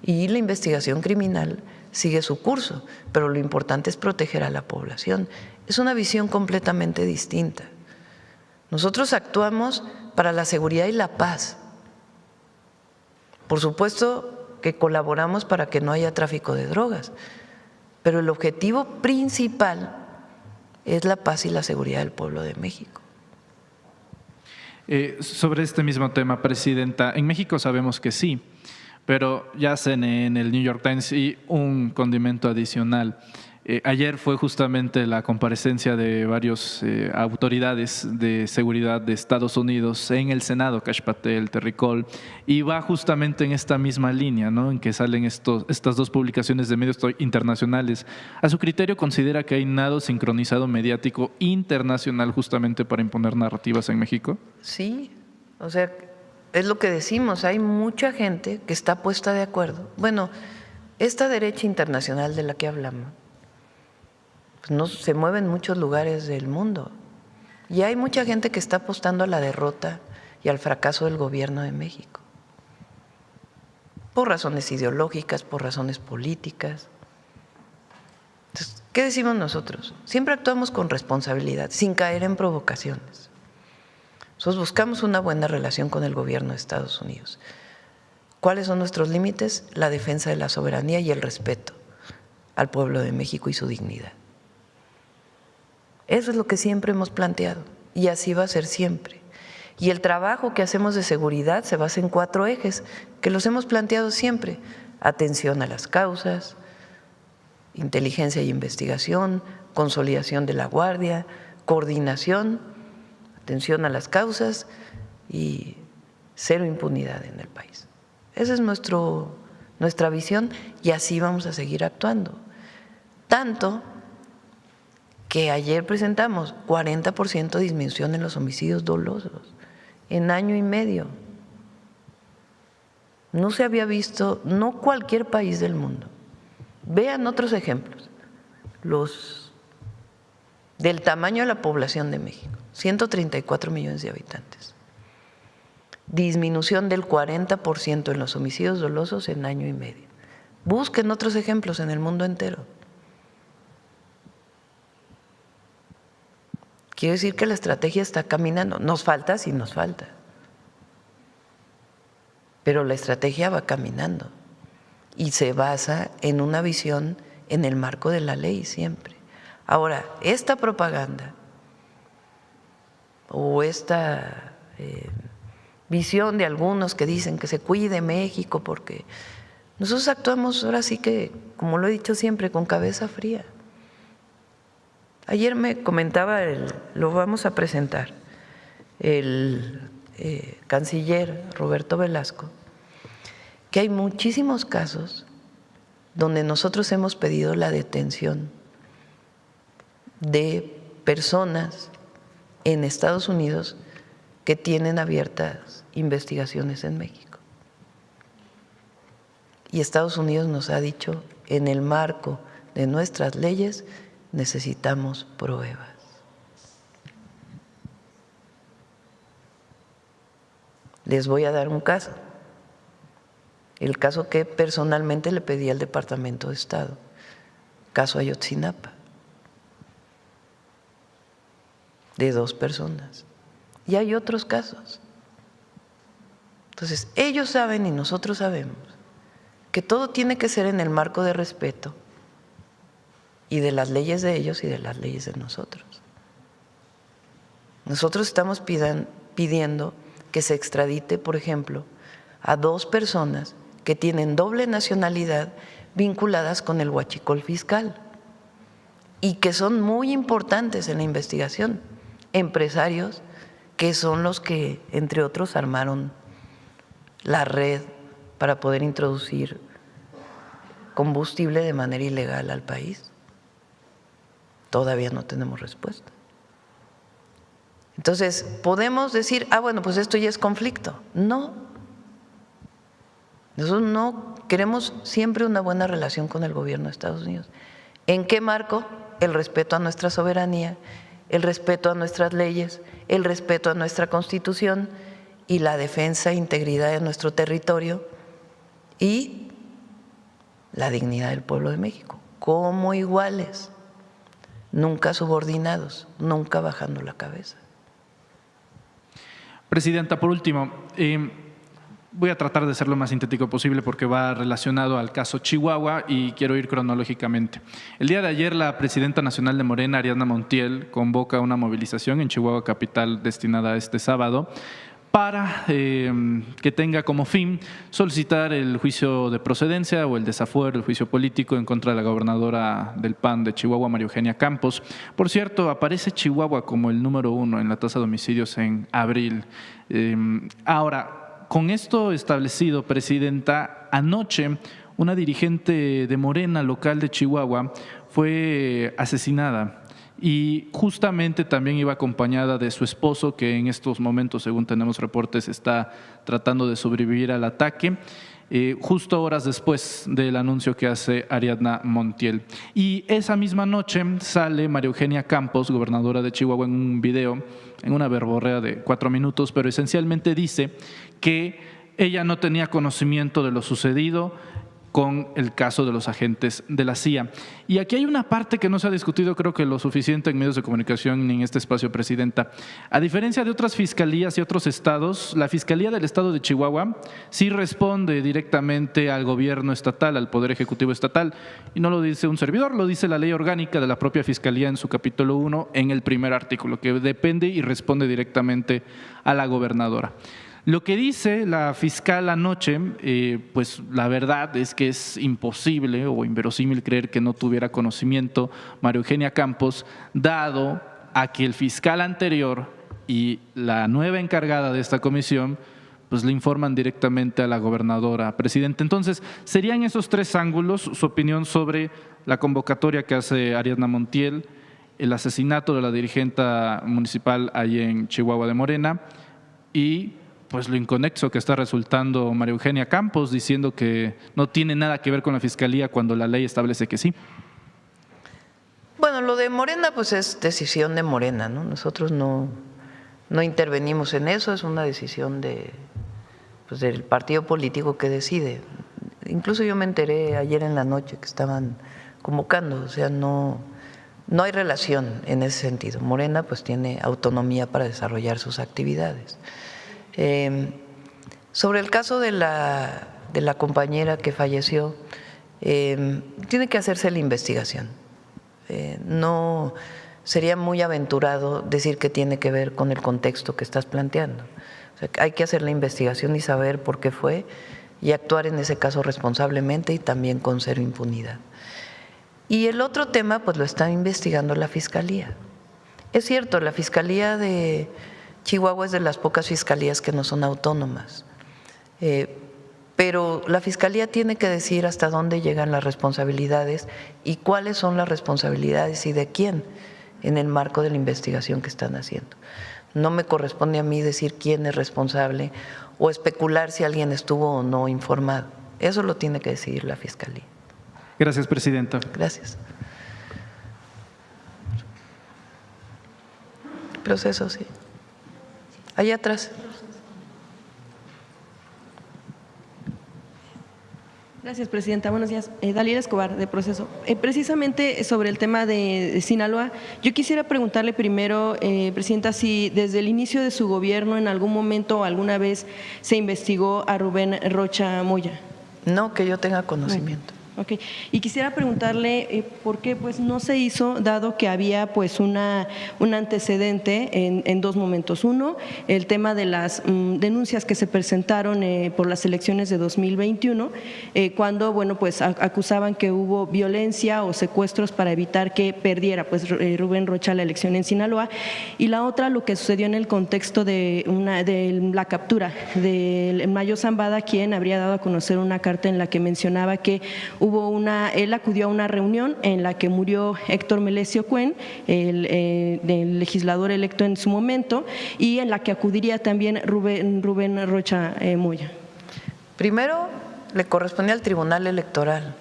Y la investigación criminal sigue su curso, pero lo importante es proteger a la población. Es una visión completamente distinta. Nosotros actuamos para la seguridad y la paz. Por supuesto que colaboramos para que no haya tráfico de drogas, pero el objetivo principal es la paz y la seguridad del pueblo de México. Sobre este mismo tema, presidenta, en México sabemos que sí, pero ya hacen en el New York Times y un condimento adicional. Ayer fue justamente la comparecencia de varias autoridades de seguridad de Estados Unidos en el Senado, Kash Patel, Terry Cole, y va justamente en esta misma línea, ¿no?, en que salen estas 2 publicaciones de medios internacionales. ¿A su criterio considera que hay nado sincronizado mediático internacional justamente para imponer narrativas en México? Sí, o sea, es lo que decimos, hay mucha gente que está puesta de acuerdo. Bueno, esta derecha internacional de la que hablamos, no se mueve en muchos lugares del mundo y hay mucha gente que está apostando a la derrota y al fracaso del gobierno de México. por razones ideológicas, por razones políticas. Entonces, ¿qué decimos nosotros? Siempre actuamos con responsabilidad, sin caer en provocaciones. Nosotros buscamos una buena relación con el gobierno de Estados Unidos. ¿Cuáles son nuestros límites? La defensa de la soberanía y el respeto al pueblo de México y su dignidad. Eso es lo que siempre hemos planteado y así va a ser siempre. Y el trabajo que hacemos de seguridad se basa en 4 ejes que los hemos planteado siempre: atención a las causas, inteligencia y investigación, consolidación de la guardia, coordinación, atención a las causas y cero impunidad en el país. Esa es nuestra visión y así vamos a seguir actuando. Tanto que ayer presentamos 40% de disminución en los homicidios dolosos en año y medio. No se había visto, no cualquier país del mundo. Vean otros ejemplos, los del tamaño de la población de México, 134 millones de habitantes. Disminución del 40% en los homicidios dolosos en año y medio. Busquen otros ejemplos en el mundo entero. Quiere decir que la estrategia está caminando. Nos falta, sí nos falta. Pero la estrategia va caminando y se basa en una visión en el marco de la ley siempre. Ahora, esta propaganda o esta visión de algunos que dicen que se cuide México, porque nosotros actuamos ahora sí que, como lo he dicho siempre, con cabeza fría. Ayer me comentaba, lo vamos a presentar, el canciller Roberto Velasco, que hay muchísimos casos donde nosotros hemos pedido la detención de personas en Estados Unidos que tienen abiertas investigaciones en México. Y Estados Unidos nos ha dicho, en el marco de nuestras leyes, necesitamos pruebas. Les voy a dar un caso, el caso que personalmente le pedí al Departamento de Estado, caso Ayotzinapa, de 2 personas. Y hay otros casos. Entonces, ellos saben y nosotros sabemos que todo tiene que ser en el marco de respeto y de las leyes de ellos y de las leyes de nosotros. Nosotros estamos pidiendo que se extradite, por ejemplo, a 2 personas que tienen doble nacionalidad vinculadas con el huachicol fiscal y que son muy importantes en la investigación, empresarios que son los que, entre otros, armaron la red para poder introducir combustible de manera ilegal al país. Todavía no tenemos respuesta. Entonces, podemos decir, bueno, pues esto ya es conflicto. No. Nosotros no queremos siempre una buena relación con el gobierno de Estados Unidos. ¿En qué marco? El respeto a nuestra soberanía, el respeto a nuestras leyes, el respeto a nuestra Constitución y la defensa e integridad de nuestro territorio y la dignidad del pueblo de México, como iguales, nunca subordinados, nunca bajando la cabeza. Presidenta, por último, voy a tratar de ser lo más sintético posible porque va relacionado al caso Chihuahua y quiero ir cronológicamente. El día de ayer la presidenta nacional de Morena, Ariadna Montiel, convoca una movilización en Chihuahua capital destinada a este sábado para que tenga como fin solicitar el juicio de procedencia o el desafuero, el juicio político en contra de la gobernadora del PAN de Chihuahua, María Eugenia Campos. Por cierto, aparece Chihuahua como el número 1 en la tasa de homicidios en abril. Ahora, con esto establecido, Presidenta, anoche una dirigente de Morena local de Chihuahua fue asesinada. Y justamente también iba acompañada de su esposo, que en estos momentos, según tenemos reportes, está tratando de sobrevivir al ataque, justo horas después del anuncio que hace Ariadna Montiel. Y esa misma noche sale María Eugenia Campos, gobernadora de Chihuahua, en un video, en una verborrea de 4 minutos, pero esencialmente dice que ella no tenía conocimiento de lo sucedido con el caso de los agentes de la CIA. Y aquí hay una parte que no se ha discutido, creo que lo suficiente en medios de comunicación ni en este espacio, Presidenta. A diferencia de otras fiscalías y otros estados, la Fiscalía del Estado de Chihuahua sí responde directamente al gobierno estatal, al Poder Ejecutivo Estatal, y no lo dice un servidor, lo dice la ley orgánica de la propia Fiscalía en su capítulo 1, en el primer artículo, que depende y responde directamente a la gobernadora. Lo que dice la fiscal anoche, pues la verdad es que es imposible o inverosímil creer que no tuviera conocimiento María Eugenia Campos, dado a que el fiscal anterior y la nueva encargada de esta comisión pues le informan directamente a la gobernadora. Presidente, entonces, ¿serían esos tres ángulos su opinión sobre la convocatoria que hace Ariadna Montiel, el asesinato de la dirigente municipal allí en Chihuahua de Morena y pues lo inconexo que está resultando María Eugenia Campos diciendo que no tiene nada que ver con la Fiscalía cuando la ley establece que sí? Bueno, lo de Morena pues es decisión de Morena, ¿no? Nosotros no intervenimos en eso, es una decisión pues del partido político que decide. Incluso yo me enteré ayer en la noche que estaban convocando, o sea, no hay relación en ese sentido. Morena pues tiene autonomía para desarrollar sus actividades. Sobre el caso de la compañera que falleció, tiene que hacerse la investigación. No sería muy aventurado decir que tiene que ver con el contexto que estás planteando. O sea, hay que hacer la investigación y saber por qué fue y actuar en ese caso responsablemente y también con cero impunidad. Y el otro tema pues lo está investigando la Fiscalía. Es cierto, la Fiscalía de Chihuahua es de las pocas fiscalías que no son autónomas, pero la Fiscalía tiene que decir hasta dónde llegan las responsabilidades y cuáles son las responsabilidades y de quién en el marco de la investigación que están haciendo. No me corresponde a mí decir quién es responsable o especular si alguien estuvo o no informado. Eso lo tiene que decidir la Fiscalía. Gracias, Presidenta. Gracias. Proceso, sí. Allá atrás. Gracias, Presidenta. Buenos días. Daliela Escobar, de Proceso. Precisamente sobre el tema de Sinaloa, yo quisiera preguntarle primero, Presidenta, si desde el inicio de su gobierno en algún momento o alguna vez se investigó a Rubén Rocha Moya. No, que yo tenga conocimiento. Okay. Y quisiera preguntarle por qué pues no se hizo, dado que había pues un antecedente en dos momentos. Uno, el tema de las denuncias que se presentaron por las elecciones de 2021, cuando bueno pues acusaban que hubo violencia o secuestros para evitar que perdiera pues Rubén Rocha la elección en Sinaloa. Y la otra, lo que sucedió en el contexto de la captura del Mayo Zambada, quien habría dado a conocer una carta en la que mencionaba que él acudió a una reunión en la que murió Héctor Melesio Cuen, el legislador electo en su momento, y en la que acudiría también Rubén Rocha Moya. Primero, le corresponde al Tribunal Electoral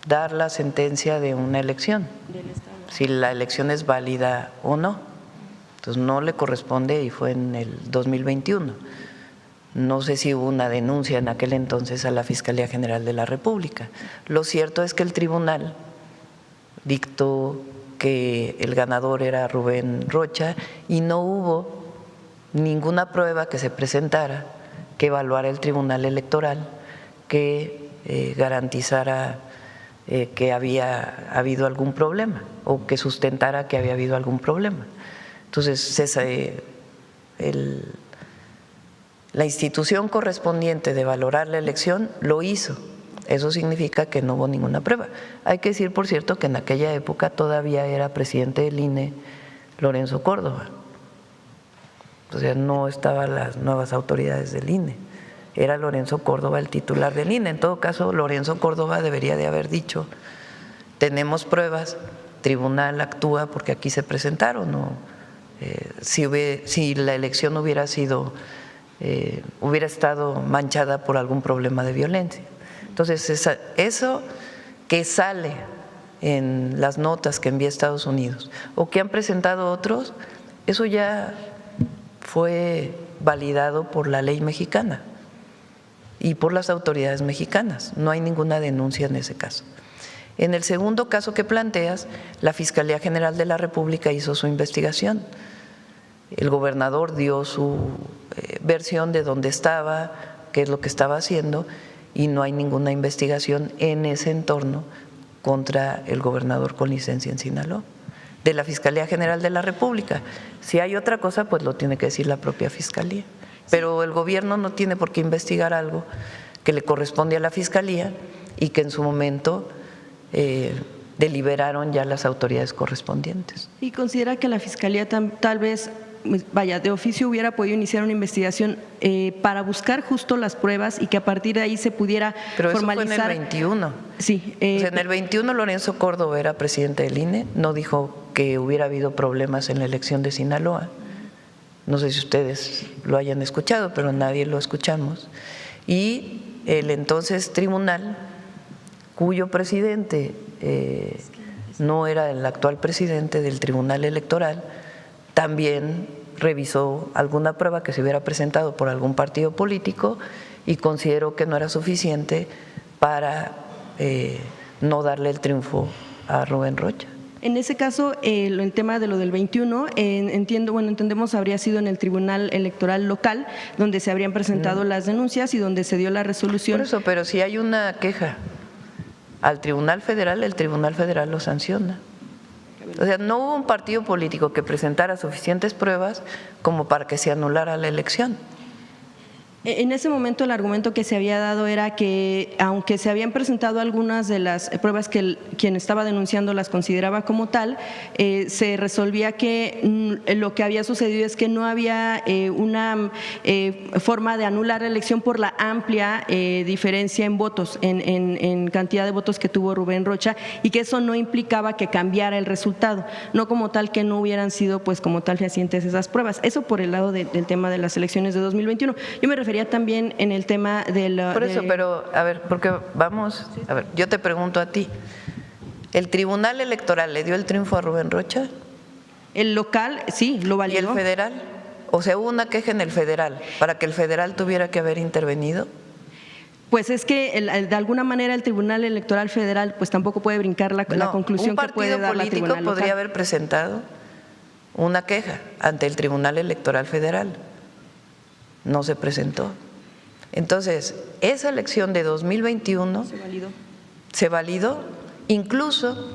dar la sentencia de una elección, si la elección es válida o no. Entonces no le corresponde y fue en el 2021. No sé si hubo una denuncia en aquel entonces a la Fiscalía General de la República. Lo cierto es que el tribunal dictó que el ganador era Rubén Rocha y no hubo ninguna prueba que se presentara que evaluara el Tribunal Electoral que garantizara que había habido algún problema o que sustentara que había habido algún problema. Entonces, la institución correspondiente de valorar la elección lo hizo. Eso significa que no hubo ninguna prueba. Hay que decir, por cierto, que en aquella época todavía era presidente del INE Lorenzo Córdoba. O sea, no estaban las nuevas autoridades del INE. Era Lorenzo Córdoba el titular del INE. En todo caso, Lorenzo Córdoba debería de haber dicho, tenemos pruebas, tribunal actúa porque aquí se presentaron. ¿No? Si la elección hubiera estado manchada por algún problema de violencia. Entonces, eso que sale en las notas que envía Estados Unidos o que han presentado otros, eso ya fue validado por la ley mexicana. y por las autoridades mexicanas. No hay ninguna denuncia en ese caso. En el segundo caso que planteas, la Fiscalía General de la República hizo su investigación. El gobernador dio su versión de dónde estaba, qué es lo que estaba haciendo, y no hay ninguna investigación en ese entorno contra el gobernador con licencia en Sinaloa, de la Fiscalía General de la República. Si hay otra cosa, pues lo tiene que decir la propia Fiscalía. Pero el gobierno no tiene por qué investigar algo que le corresponde a la Fiscalía y que en su momento deliberaron ya las autoridades correspondientes. ¿Y considera que la Fiscalía tal vez, vaya, de oficio hubiera podido iniciar una investigación para buscar justo las pruebas y que a partir de ahí se pudiera formalizar? Pero eso fue en el 21. Sí. O sea, en el 21 Lorenzo Córdoba era presidente del INE, no dijo que hubiera habido problemas en la elección de Sinaloa. No sé si ustedes lo hayan escuchado, pero nadie lo escuchamos. Y el entonces tribunal, cuyo presidente no era el actual presidente del Tribunal Electoral, también revisó alguna prueba que se hubiera presentado por algún partido político y consideró que no era suficiente para no darle el triunfo a Rubén Rocha. En ese caso, el tema de lo del 21, entendemos habría sido en el Tribunal Electoral local, donde se habrían presentado las denuncias y donde se dio la resolución. Por eso, pero si hay una queja al Tribunal Federal, el Tribunal Federal lo sanciona. O sea, no hubo un partido político que presentara suficientes pruebas como para que se anulara la elección. En ese momento el argumento que se había dado era que aunque se habían presentado algunas de las pruebas que quien estaba denunciando las consideraba como tal, se resolvía que lo que había sucedido es que no había una forma de anular la elección por la amplia diferencia en votos, en cantidad de votos que tuvo Rubén Rocha, y que eso no implicaba que cambiara el resultado, no como tal que no hubieran sido pues como tal fehacientes esas pruebas. Eso por el lado del tema de las elecciones de 2021. Yo me refería también en el tema de la… Por eso, pero a ver, porque vamos, a ver, yo te pregunto a ti, ¿el Tribunal Electoral le dio el triunfo a Rubén Rocha? El local, sí, lo validó. ¿Y el federal? O sea, hubo una queja en el federal para que el federal tuviera que haber intervenido. Pues es que de alguna manera el Tribunal Electoral Federal pues tampoco puede brincar la conclusión que puede dar la Tribunal Local. Un partido político podría haber presentado una queja ante el Tribunal Electoral Federal. No se presentó. Entonces, esa elección de 2021 se validó, incluso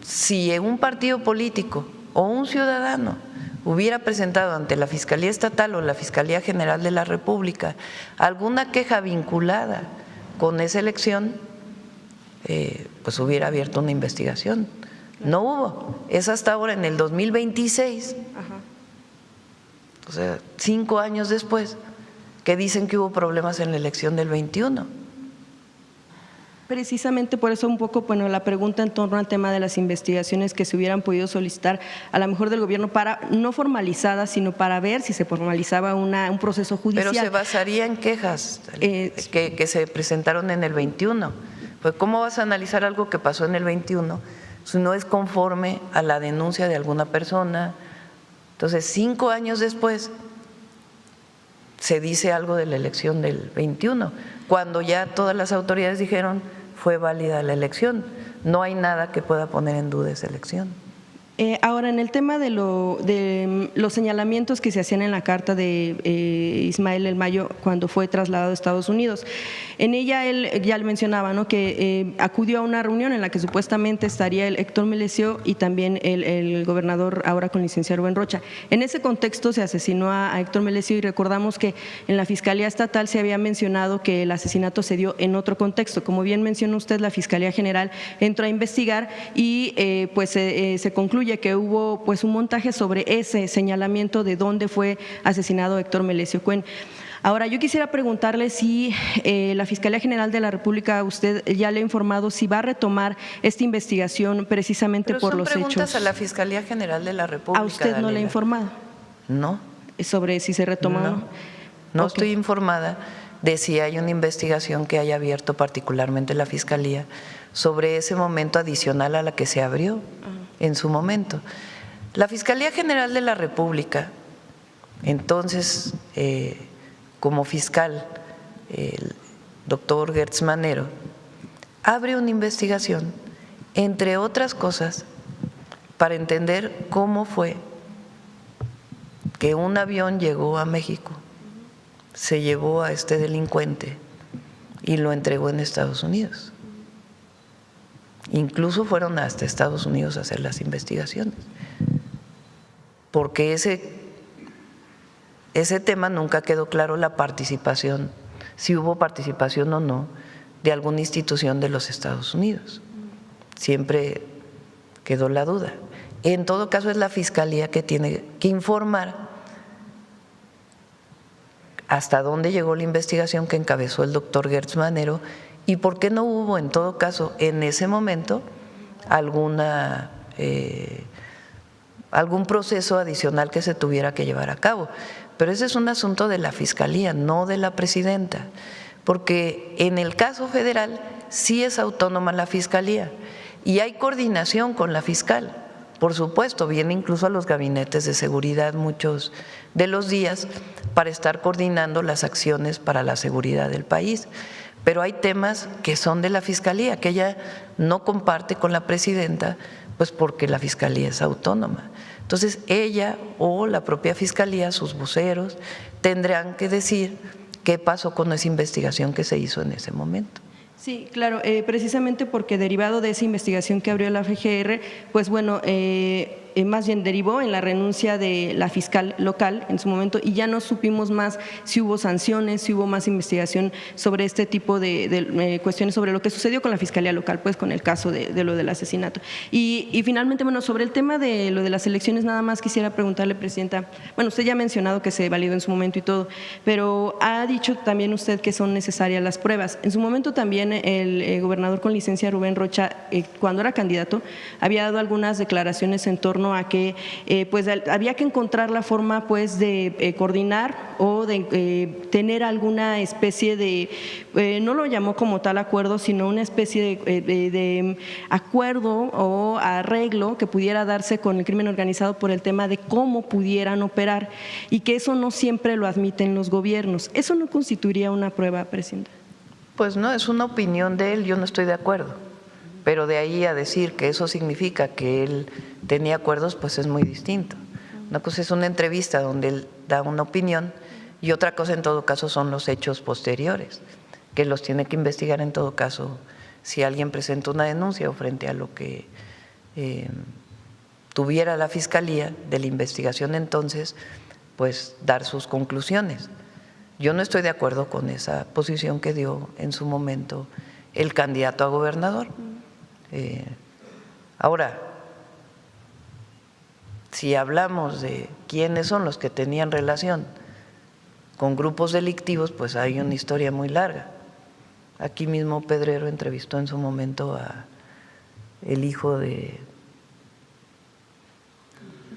si un partido político o un ciudadano hubiera presentado ante la Fiscalía Estatal o la Fiscalía General de la República alguna queja vinculada con esa elección, pues hubiera abierto una investigación. No hubo. Es hasta ahora, en el 2026. Ajá. O sea, 5 años después, que dicen que hubo problemas en la elección del 21. Precisamente por eso un poco, bueno, la pregunta en torno al tema de las investigaciones que se hubieran podido solicitar a lo mejor del gobierno para, no formalizadas, sino para ver si se formalizaba un proceso judicial. Pero se basaría en quejas que se presentaron en el 21. Pues ¿cómo vas a analizar algo que pasó en el 21 si no es conforme a la denuncia de alguna persona? Entonces, 5 años después se dice algo de la elección del 21, cuando ya todas las autoridades dijeron fue válida la elección. No hay nada que pueda poner en duda esa elección. Ahora, en el tema de los señalamientos que se hacían en la carta de Ismael El Mayo cuando fue trasladado a Estados Unidos, en ella él ya le mencionaba, ¿no?, que acudió a una reunión en la que supuestamente estaría el Héctor Melesio y también el gobernador ahora con licencia Rubén Rocha. En ese contexto se asesinó a Héctor Melesio y recordamos que en la Fiscalía Estatal se había mencionado que el asesinato se dio en otro contexto. Como bien mencionó usted, la Fiscalía General entró a investigar y pues se concluye que hubo pues un montaje sobre ese señalamiento de dónde fue asesinado Héctor Melesio Cuen. Ahora, yo quisiera preguntarle si la Fiscalía General de la República, usted ya le ha informado si va a retomar esta investigación precisamente por los hechos. Son preguntas a la Fiscalía General de la República. ¿A usted no le ha informado? No. ¿Sobre si se retoma o no? No estoy informada de si hay una investigación que haya abierto particularmente la Fiscalía sobre ese momento adicional a la que se abrió en su momento. La Fiscalía General de la República, entonces, como fiscal, doctor Gertz Manero, abre una investigación, entre otras cosas, para entender cómo fue que un avión llegó a México, se llevó a este delincuente y lo entregó en Estados Unidos. Incluso fueron hasta Estados Unidos a hacer las investigaciones, porque ese tema nunca quedó claro, la participación, si hubo participación o no de alguna institución de los Estados Unidos. Siempre quedó la duda. En todo caso, es la Fiscalía que tiene que informar hasta dónde llegó la investigación que encabezó el doctor Gertz Manero y por qué no hubo, en todo caso, en ese momento, algún proceso adicional que se tuviera que llevar a cabo. Pero ese es un asunto de la Fiscalía, no de la presidenta, porque en el caso federal sí es autónoma la Fiscalía y hay coordinación con la fiscal. Por supuesto, viene incluso a los gabinetes de seguridad muchos de los días para estar coordinando las acciones para la seguridad del país. Pero hay temas que son de la Fiscalía, que ella no comparte con la presidenta, pues porque la Fiscalía es autónoma. Entonces, ella o la propia Fiscalía, sus voceros, tendrán que decir qué pasó con esa investigación que se hizo en ese momento. Sí, claro, precisamente porque derivado de esa investigación que abrió la FGR, pues bueno, más bien derivó en la renuncia de la fiscal local en su momento y ya no supimos más si hubo sanciones, si hubo más investigación sobre este tipo de cuestiones, sobre lo que sucedió con la fiscalía local, pues con el caso de lo del asesinato. Y finalmente, bueno, sobre el tema de lo de las elecciones, nada más quisiera preguntarle, presidenta, bueno, usted ya ha mencionado que se validó en su momento y todo, pero ha dicho también usted que son necesarias las pruebas. En su momento también el gobernador con licencia, Rubén Rocha, cuando era candidato, había dado algunas declaraciones en torno a que pues había que encontrar la forma pues de coordinar o de tener alguna especie de, no lo llamó como tal acuerdo, sino una especie de acuerdo o arreglo que pudiera darse con el crimen organizado por el tema de cómo pudieran operar y que eso no siempre lo admiten los gobiernos. ¿Eso no constituiría una prueba, presidenta? Pues no, es una opinión de él, yo no estoy de acuerdo, pero de ahí a decir que eso significa que él tenía acuerdos, pues es muy distinto. Una cosa es una entrevista donde él da una opinión y otra cosa en todo caso son los hechos posteriores, que los tiene que investigar en todo caso si alguien presenta una denuncia o frente a lo que tuviera la Fiscalía de la investigación, entonces pues dar sus conclusiones. Yo no estoy de acuerdo con esa posición que dio en su momento el candidato a gobernador. Ahora, si hablamos de quiénes son los que tenían relación con grupos delictivos, pues hay una historia muy larga. Aquí mismo Pedrero entrevistó en su momento a el hijo de…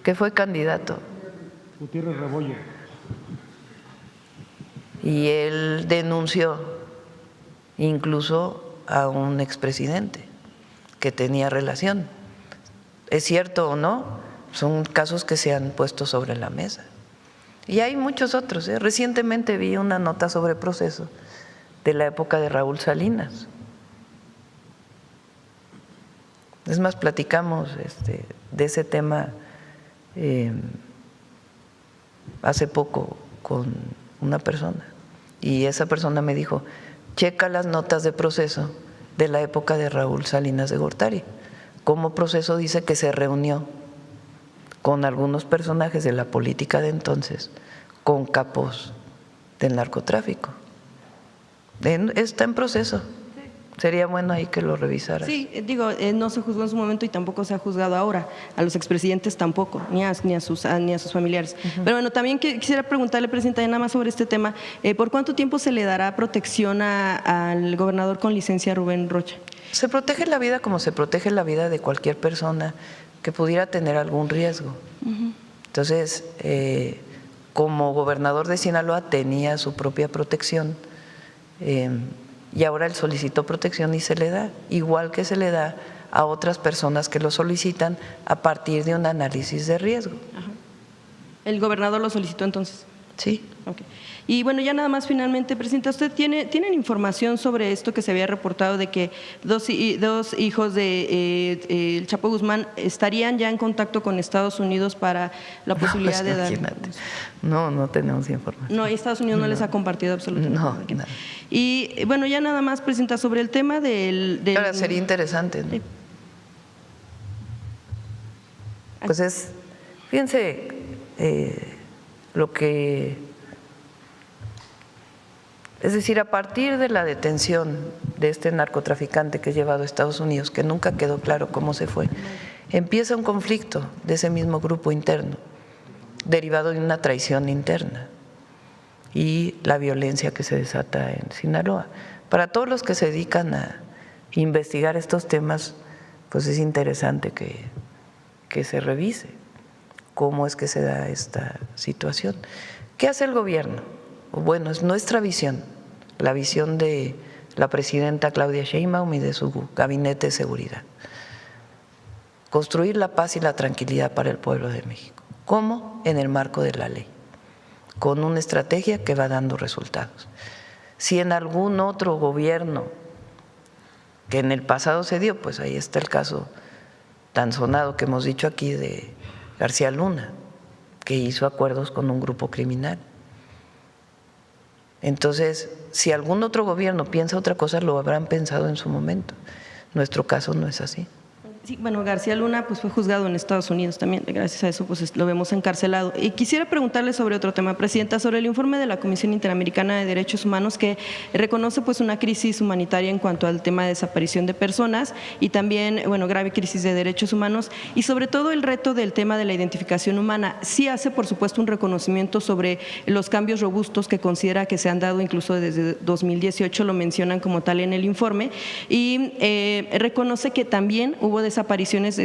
¿Qué fue candidato? Gutiérrez Rebollo. Y él denunció incluso a un expresidente que tenía relación. ¿Es cierto o no? Son casos que se han puesto sobre la mesa. Y hay muchos otros. Recientemente vi una nota sobre Proceso de la época de Raúl Salinas. Es más, platicamos de ese tema hace poco con una persona y esa persona me dijo, checa las notas de Proceso de la época de Raúl Salinas de Gortari, cómo Proceso dice que se reunió con algunos personajes de la política de entonces, con capos del narcotráfico. Está en Proceso. Sería bueno ahí que lo revisaras. Sí, digo, no se juzgó en su momento y tampoco se ha juzgado ahora, a los expresidentes tampoco, ni a sus familiares. Pero bueno, también quisiera preguntarle, presidenta, nada más sobre este tema, ¿por cuánto tiempo se le dará protección al gobernador con licencia Rubén Rocha? Se protege la vida como se protege la vida de cualquier persona que pudiera tener algún riesgo. Entonces, como gobernador de Sinaloa tenía su propia protección, y ahora él solicitó protección y se le da, igual que se le da a otras personas que lo solicitan a partir de un análisis de riesgo. ¿El gobernador lo solicitó entonces? Sí. Okay. Y bueno, ya nada más finalmente, Presidenta, ¿usted tienen información sobre esto que se había reportado de que dos hijos de el Chapo Guzmán estarían ya en contacto con Estados Unidos para la posibilidad de dar? No tenemos información. No, Estados Unidos no les ha compartido absolutamente nada. Y bueno, ya nada más, Presidenta, sobre el tema del… Ahora sería interesante, ¿no? Sí. Pues fíjense lo que… Es decir, a partir de la detención de este narcotraficante que es llevado a Estados Unidos, que nunca quedó claro cómo se fue, empieza un conflicto de ese mismo grupo interno, derivado de una traición interna y la violencia que se desata en Sinaloa. Para todos los que se dedican a investigar estos temas, pues es interesante que se revise cómo es que se da esta situación. ¿Qué hace el gobierno? Bueno, es nuestra visión, la visión de la presidenta Claudia Sheinbaum y de su gabinete de seguridad. Construir la paz y la tranquilidad para el pueblo de México. ¿Cómo? En el marco de la ley, con una estrategia que va dando resultados. Si en algún otro gobierno que en el pasado se dio, pues ahí está el caso tan sonado que hemos dicho aquí de García Luna, que hizo acuerdos con un grupo criminal. Entonces, si algún otro gobierno piensa otra cosa, lo habrán pensado en su momento. Nuestro caso no es así. Sí, bueno, García Luna pues fue juzgado en Estados Unidos también, gracias a eso pues lo vemos encarcelado. Y quisiera preguntarle sobre otro tema, Presidenta, sobre el informe de la Comisión Interamericana de Derechos Humanos que reconoce pues una crisis humanitaria en cuanto al tema de desaparición de personas y también, bueno, grave crisis de derechos humanos y sobre todo el reto del tema de la identificación humana. Sí hace, por supuesto, un reconocimiento sobre los cambios robustos que considera que se han dado incluso desde 2018, lo mencionan como tal en el informe, y reconoce que también hubo desapariciones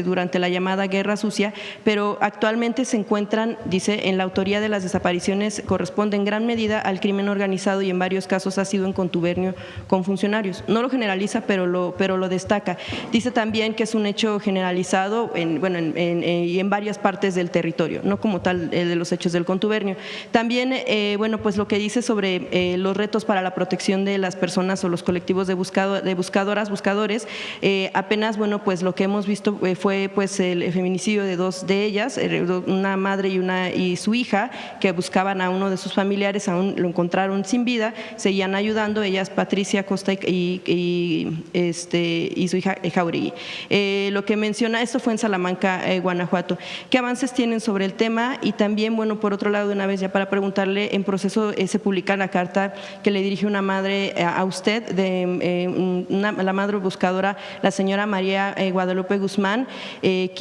durante la llamada Guerra Sucia, pero actualmente se encuentran, dice, en la autoría de las desapariciones corresponde en gran medida al crimen organizado y en varios casos ha sido en contubernio con funcionarios. No lo generaliza, pero lo destaca. Dice también que es un hecho generalizado y en varias partes del territorio, no como tal de los hechos del contubernio. También, bueno, pues lo que dice sobre los retos para la protección de las personas o los colectivos de buscadores, apenas, bueno, pues lo que hemos visto fue pues el feminicidio de dos de ellas, una madre y su hija, que buscaban a uno de sus familiares, aún lo encontraron sin vida, seguían ayudando, ellas Patricia Costa y su hija Jauregui. Lo que menciona, esto fue en Salamanca, Guanajuato. ¿Qué avances tienen sobre el tema? Y también, bueno, por otro lado, de una vez ya para preguntarle, en proceso se publica la carta que le dirige una madre a usted, la madre buscadora, la señora María Guadalupe Guzmán, de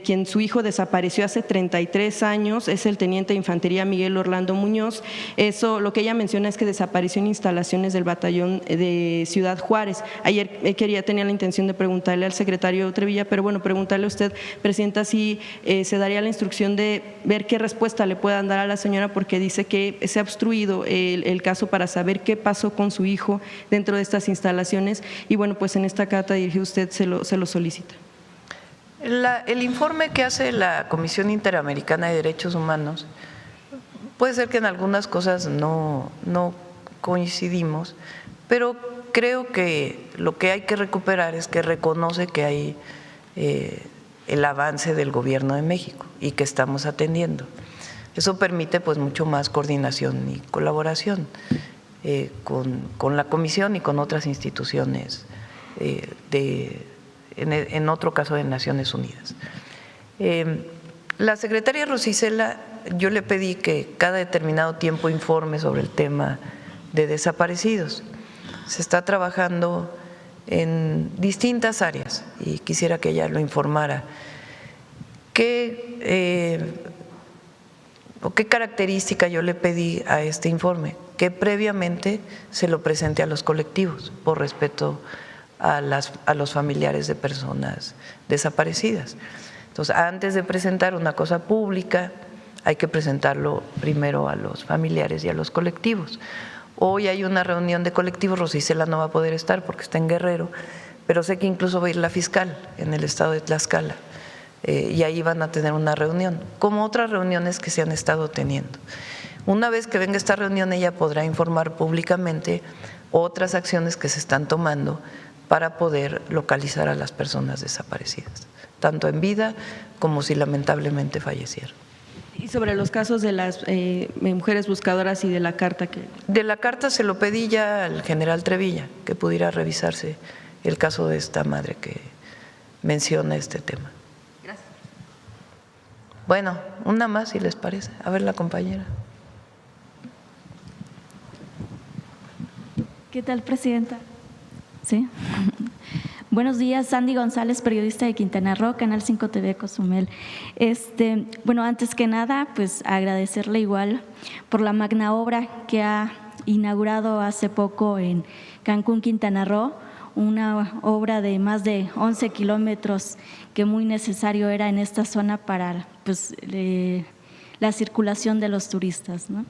quien su hijo desapareció hace 33 años, es el teniente de infantería Miguel Orlando Muñoz. Eso, lo que ella menciona es que desapareció en instalaciones del batallón de Ciudad Juárez. Ayer tenía la intención de preguntarle al secretario Trevilla, pero bueno, preguntarle a usted, Presidenta, si se daría la instrucción de ver qué respuesta le puedan dar a la señora, porque dice que se ha obstruido el caso para saber qué pasó con su hijo dentro de estas instalaciones y bueno, pues en esta carta dirige usted se lo solicita. El informe que hace la Comisión Interamericana de Derechos Humanos puede ser que en algunas cosas no coincidimos, pero creo que lo que hay que recuperar es que reconoce que hay el avance del Gobierno de México y que estamos atendiendo. Eso permite pues mucho más coordinación y colaboración con la Comisión y con otras instituciones en otro caso de Naciones Unidas. La secretaria Rosicela, yo le pedí que cada determinado tiempo informe sobre el tema de desaparecidos. Se está trabajando en distintas áreas y quisiera que ella lo informara. ¿Qué característica yo le pedí a este informe? Que previamente se lo presente a los colectivos por respeto a los familiares de personas desaparecidas. Entonces, antes de presentar una cosa pública, hay que presentarlo primero a los familiares y a los colectivos. Hoy hay una reunión de colectivos, Rosicela no va a poder estar porque está en Guerrero, pero sé que incluso va a ir la fiscal en el estado de Tlaxcala y ahí van a tener una reunión, como otras reuniones que se han estado teniendo. Una vez que venga esta reunión, ella podrá informar públicamente otras acciones que se están tomando para poder localizar a las personas desaparecidas, tanto en vida como si lamentablemente fallecieron. Y sobre los casos de las mujeres buscadoras y de la carta que… De la carta se lo pedí ya al general Trevilla, que pudiera revisarse el caso de esta madre que menciona este tema. Gracias. Bueno, una más si les parece. A ver, la compañera. ¿Qué tal, presidenta? Sí. Buenos días, Sandy González, periodista de Quintana Roo, Canal 5 TV Cozumel. Bueno, antes que nada, pues agradecerle igual por la magna obra que ha inaugurado hace poco en Cancún, Quintana Roo, una obra de más de 11 kilómetros que muy necesario era en esta zona para pues, la circulación de los turistas, ¿no?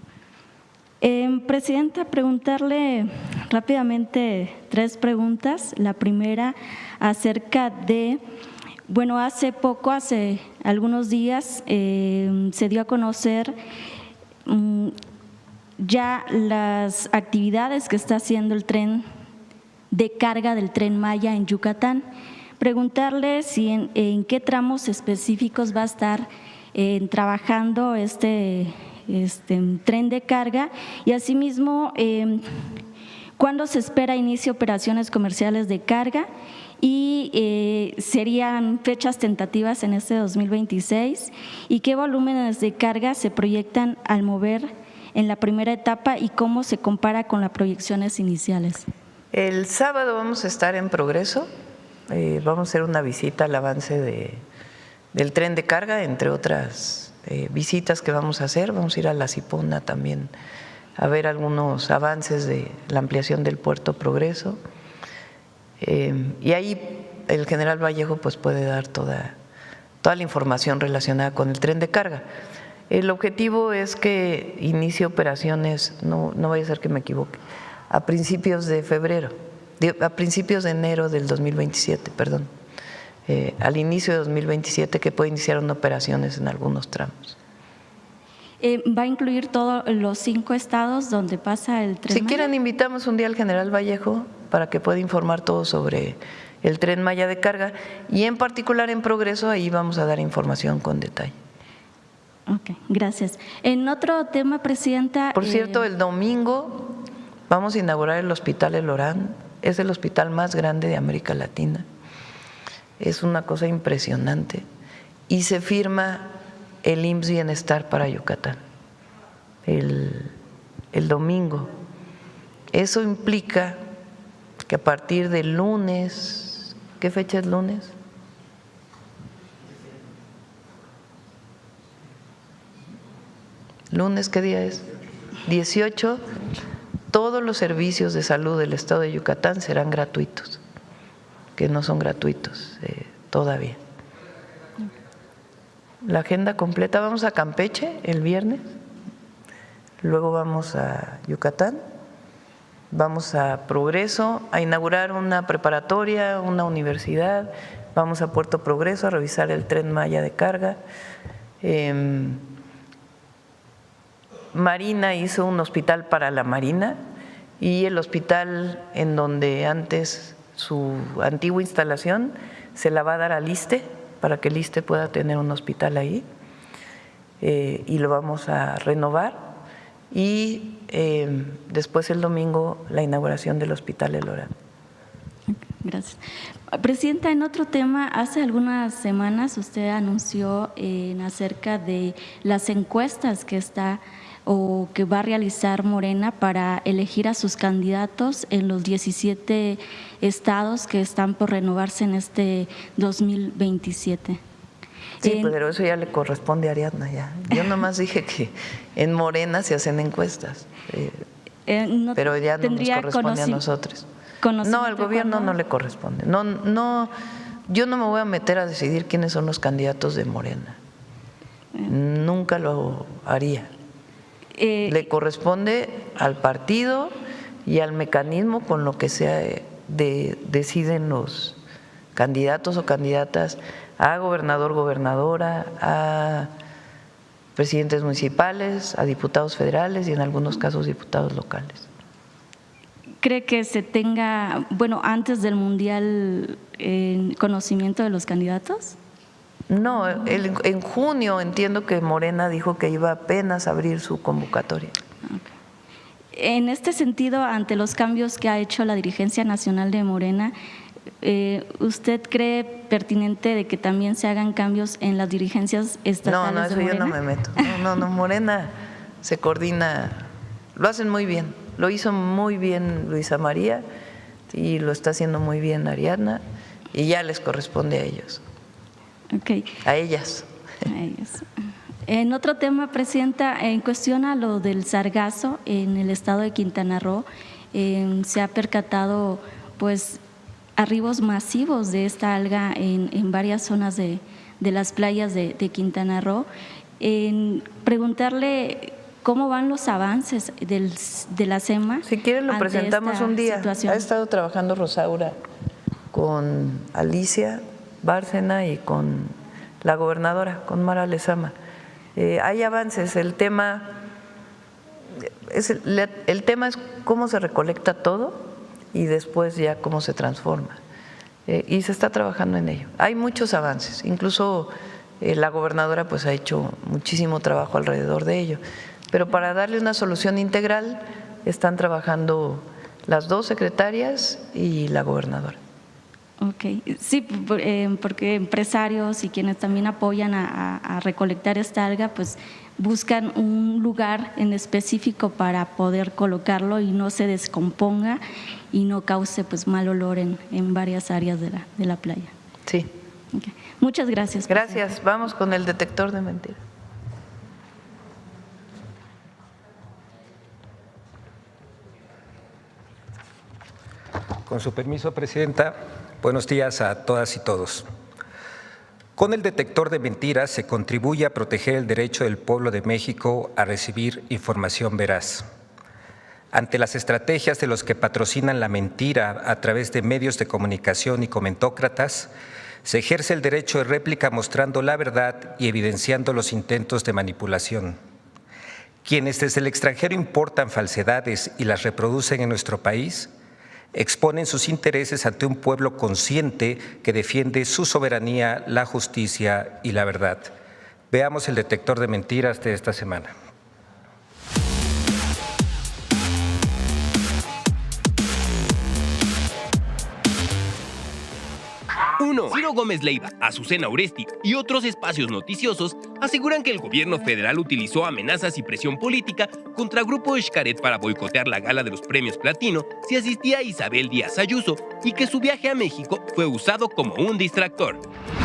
Presidenta, preguntarle rápidamente 3 preguntas. La primera acerca de, bueno, hace algunos días se dio a conocer ya las actividades que está haciendo el tren de carga del Tren Maya en Yucatán. Preguntarle si en qué tramos específicos va a estar trabajando este tren de carga y asimismo cuándo se espera inicio operaciones comerciales de carga y serían fechas tentativas en este 2026 y qué volúmenes de carga se proyectan al mover en la primera etapa y cómo se compara con las proyecciones iniciales. El sábado vamos a estar en Progreso, vamos a hacer una visita al avance del tren de carga, entre otras visitas que vamos a hacer. Vamos a ir a La Cipona también a ver algunos avances de la ampliación del puerto Progreso, y ahí el general Vallejo pues puede dar toda la información relacionada con el tren de carga. El objetivo es que inicie operaciones, no vaya a ser que me equivoque, a principios de enero del 2027, perdón. Al inicio de 2027 que puede iniciar operaciones en algunos tramos. ¿Va a incluir todos los 5 estados donde pasa el tren? Si quieren, invitamos un día al general Vallejo para que pueda informar todo sobre el tren Maya de carga y en particular en Progreso, ahí vamos a dar información con detalle. Ok, gracias. En otro tema, presidenta… Por cierto, el domingo vamos a inaugurar el Hospital El Orán, es el hospital más grande de América Latina. Es una cosa impresionante y se firma el IMSS Bienestar para Yucatán el domingo. Eso implica que a partir del lunes, ¿qué fecha es lunes? ¿Lunes qué día es? 18. Todos los servicios de salud del estado de Yucatán serán gratuitos, que no son gratuitos todavía. La agenda completa, vamos a Campeche el viernes, luego vamos a Yucatán, vamos a Progreso a inaugurar una preparatoria, una universidad, vamos a Puerto Progreso a revisar el tren Maya de carga. Marina hizo un hospital para la Marina y el hospital en donde antes su antigua instalación se la va a dar al ISSSTE para que el ISSSTE pueda tener un hospital ahí, y lo vamos a renovar y después el domingo la inauguración del Hospital El Orán. Gracias. Presidenta, en otro tema, hace algunas semanas usted anunció acerca de las encuestas que está o que va a realizar Morena para elegir a sus candidatos en los 17 estados que están por renovarse en este 2027. Sí, pero eso ya le corresponde a Ariadna ya. Yo nomás dije que en Morena se hacen encuestas, pero ya no nos corresponde a nosotros. No, al gobierno no le corresponde. No, yo no me voy a meter a decidir quiénes son los candidatos de Morena. Nunca lo haría. Le corresponde al partido y al mecanismo con lo que deciden candidatos o candidatas a gobernador, gobernadora, a presidentes municipales, a diputados federales y en algunos casos diputados locales. ¿Cree que se tenga, antes del Mundial, conocimiento de los candidatos? No, en junio entiendo que Morena dijo que iba apenas a abrir su convocatoria. En este sentido, ante los cambios que ha hecho la dirigencia nacional de Morena, ¿usted cree pertinente de que también se hagan cambios en las dirigencias estatales? No, eso yo no me meto. No, Morena se coordina, lo hacen muy bien. Lo hizo muy bien Luisa María y lo está haciendo muy bien Ariadna y ya les corresponde a ellos. Okay. A ellas. En otro tema, Presidenta, en cuestión a lo del sargazo en el estado de Quintana Roo, se ha percatado arribos masivos de esta alga en varias zonas de las playas de Quintana Roo. Preguntarle cómo van los avances de la SEMA. Si quieren lo presentamos un día. Situación. Ha estado trabajando Rosaura con Alicia Bárcena y con la gobernadora, con Mara Lezama. Hay avances. El tema es cómo se recolecta todo y después ya cómo se transforma. Y se está trabajando en ello. Hay muchos avances. Incluso la gobernadora ha hecho muchísimo trabajo alrededor de ello. Pero para darle una solución integral están trabajando las dos secretarias y la gobernadora. Ok, sí, porque empresarios y quienes también apoyan a recolectar esta alga, buscan un lugar en específico para poder colocarlo y no se descomponga y no cause mal olor en varias áreas de la playa. Sí. Okay. Muchas gracias. Gracias. Presidente. Vamos con el detector de mentiras. Con su permiso, Presidenta, buenos días a todas y todos. Con el detector de mentiras se contribuye a proteger el derecho del pueblo de México a recibir información veraz. Ante las estrategias de los que patrocinan la mentira a través de medios de comunicación y comentócratas, se ejerce el derecho de réplica mostrando la verdad y evidenciando los intentos de manipulación. Quienes desde el extranjero importan falsedades y las reproducen en nuestro país, exponen sus intereses ante un pueblo consciente que defiende su soberanía, la justicia y la verdad. Veamos el detector de mentiras de esta semana. 1. Ciro Gómez Leiva, Azucena Oresti y otros espacios noticiosos aseguran que el gobierno federal utilizó amenazas y presión política contra Grupo Xcaret para boicotear la gala de los premios Platino si asistía Isabel Díaz Ayuso y que su viaje a México fue usado como un distractor.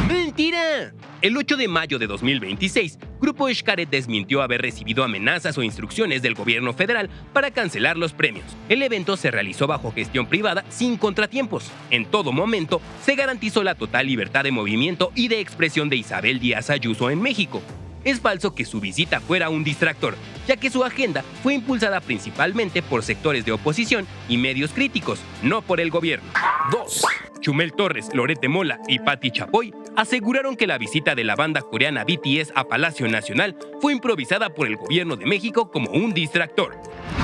¡Mentira! El 8 de mayo de 2026, Grupo Xcaret desmintió haber recibido amenazas o instrucciones del gobierno federal para cancelar los premios. El evento se realizó bajo gestión privada sin contratiempos. En todo momento, se garantizó la total libertad de movimiento y de expresión de Isabel Díaz Ayuso en México. Es falso que su visita fuera un distractor, ya que su agenda fue impulsada principalmente por sectores de oposición y medios críticos, no por el gobierno. 2. Chumel Torres, Loret de Mola y Patti Chapoy aseguraron que la visita de la banda coreana BTS a Palacio Nacional fue improvisada por el gobierno de México como un distractor.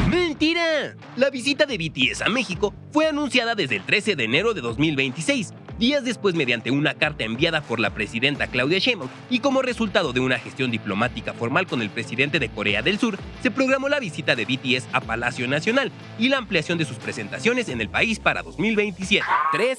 ¡Mentira! La visita de BTS a México fue anunciada desde el 13 de enero de 2026, días después mediante una carta enviada por la presidenta Claudia Sheinbaum, y como resultado de una gestión diplomática formal con el presidente de Corea del Sur, se programó la visita de BTS a Palacio Nacional y la ampliación de sus presentaciones en el país para 2027. 3.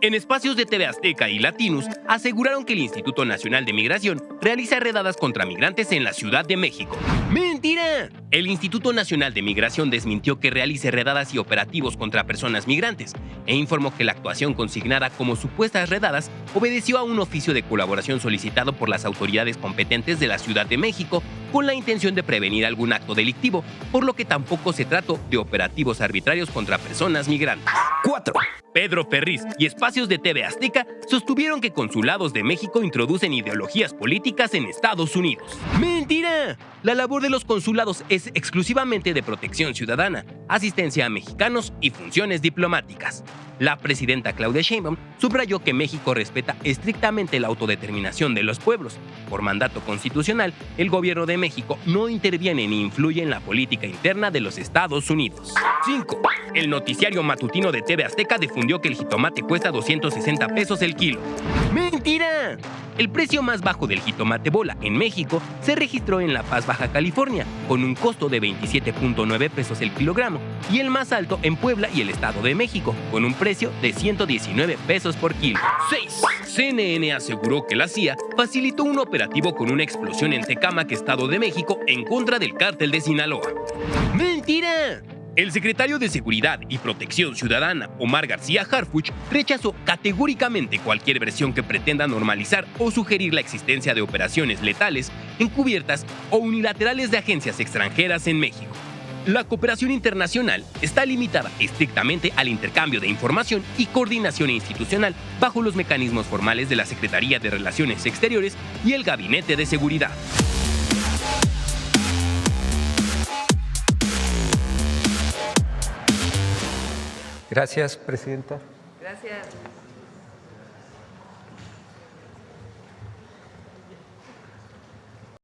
En espacios de TV Azteca y Latinus aseguraron que el Instituto Nacional de Migración realiza redadas contra migrantes en la Ciudad de México. ¡Mentira! El Instituto Nacional de Migración desmintió que realice redadas y operativos contra personas migrantes e informó que la actuación consignada como supuestas redadas obedeció a un oficio de colaboración solicitado por las autoridades competentes de la Ciudad de México con la intención de prevenir algún acto delictivo, por lo que tampoco se trató de operativos arbitrarios contra personas migrantes. 4. Pedro Ferriz y espacios de TV Azteca sostuvieron que consulados de México introducen ideologías políticas en Estados Unidos. ¡Mentira! La labor de los consulados es exclusivamente de protección ciudadana, asistencia a mexicanos y funciones diplomáticas. La presidenta Claudia Sheinbaum subrayó que México respeta estrictamente la autodeterminación de los pueblos. Por mandato constitucional, el gobierno de México no interviene ni influye en la política interna de los Estados Unidos. 5. El noticiario matutino de TV Azteca difundió que el jitomate cuesta 260 pesos el kilo. ¡Mentira! El precio más bajo del jitomate bola en México se registró en La Paz, Baja California, con un costo de 27.9 pesos el kilogramo, y el más alto en Puebla y el Estado de México, con un precio de 119 pesos por kilo. 6. CNN aseguró que la CIA facilitó un operativo con una explosión en Tecámac, Estado de México, en contra del cártel de Sinaloa. ¡Mentira! El secretario de Seguridad y Protección Ciudadana, Omar García Harfuch, rechazó categóricamente cualquier versión que pretenda normalizar o sugerir la existencia de operaciones letales, encubiertas o unilaterales de agencias extranjeras en México. La cooperación internacional está limitada estrictamente al intercambio de información y coordinación institucional bajo los mecanismos formales de la Secretaría de Relaciones Exteriores y el Gabinete de Seguridad. Gracias, presidenta. Gracias.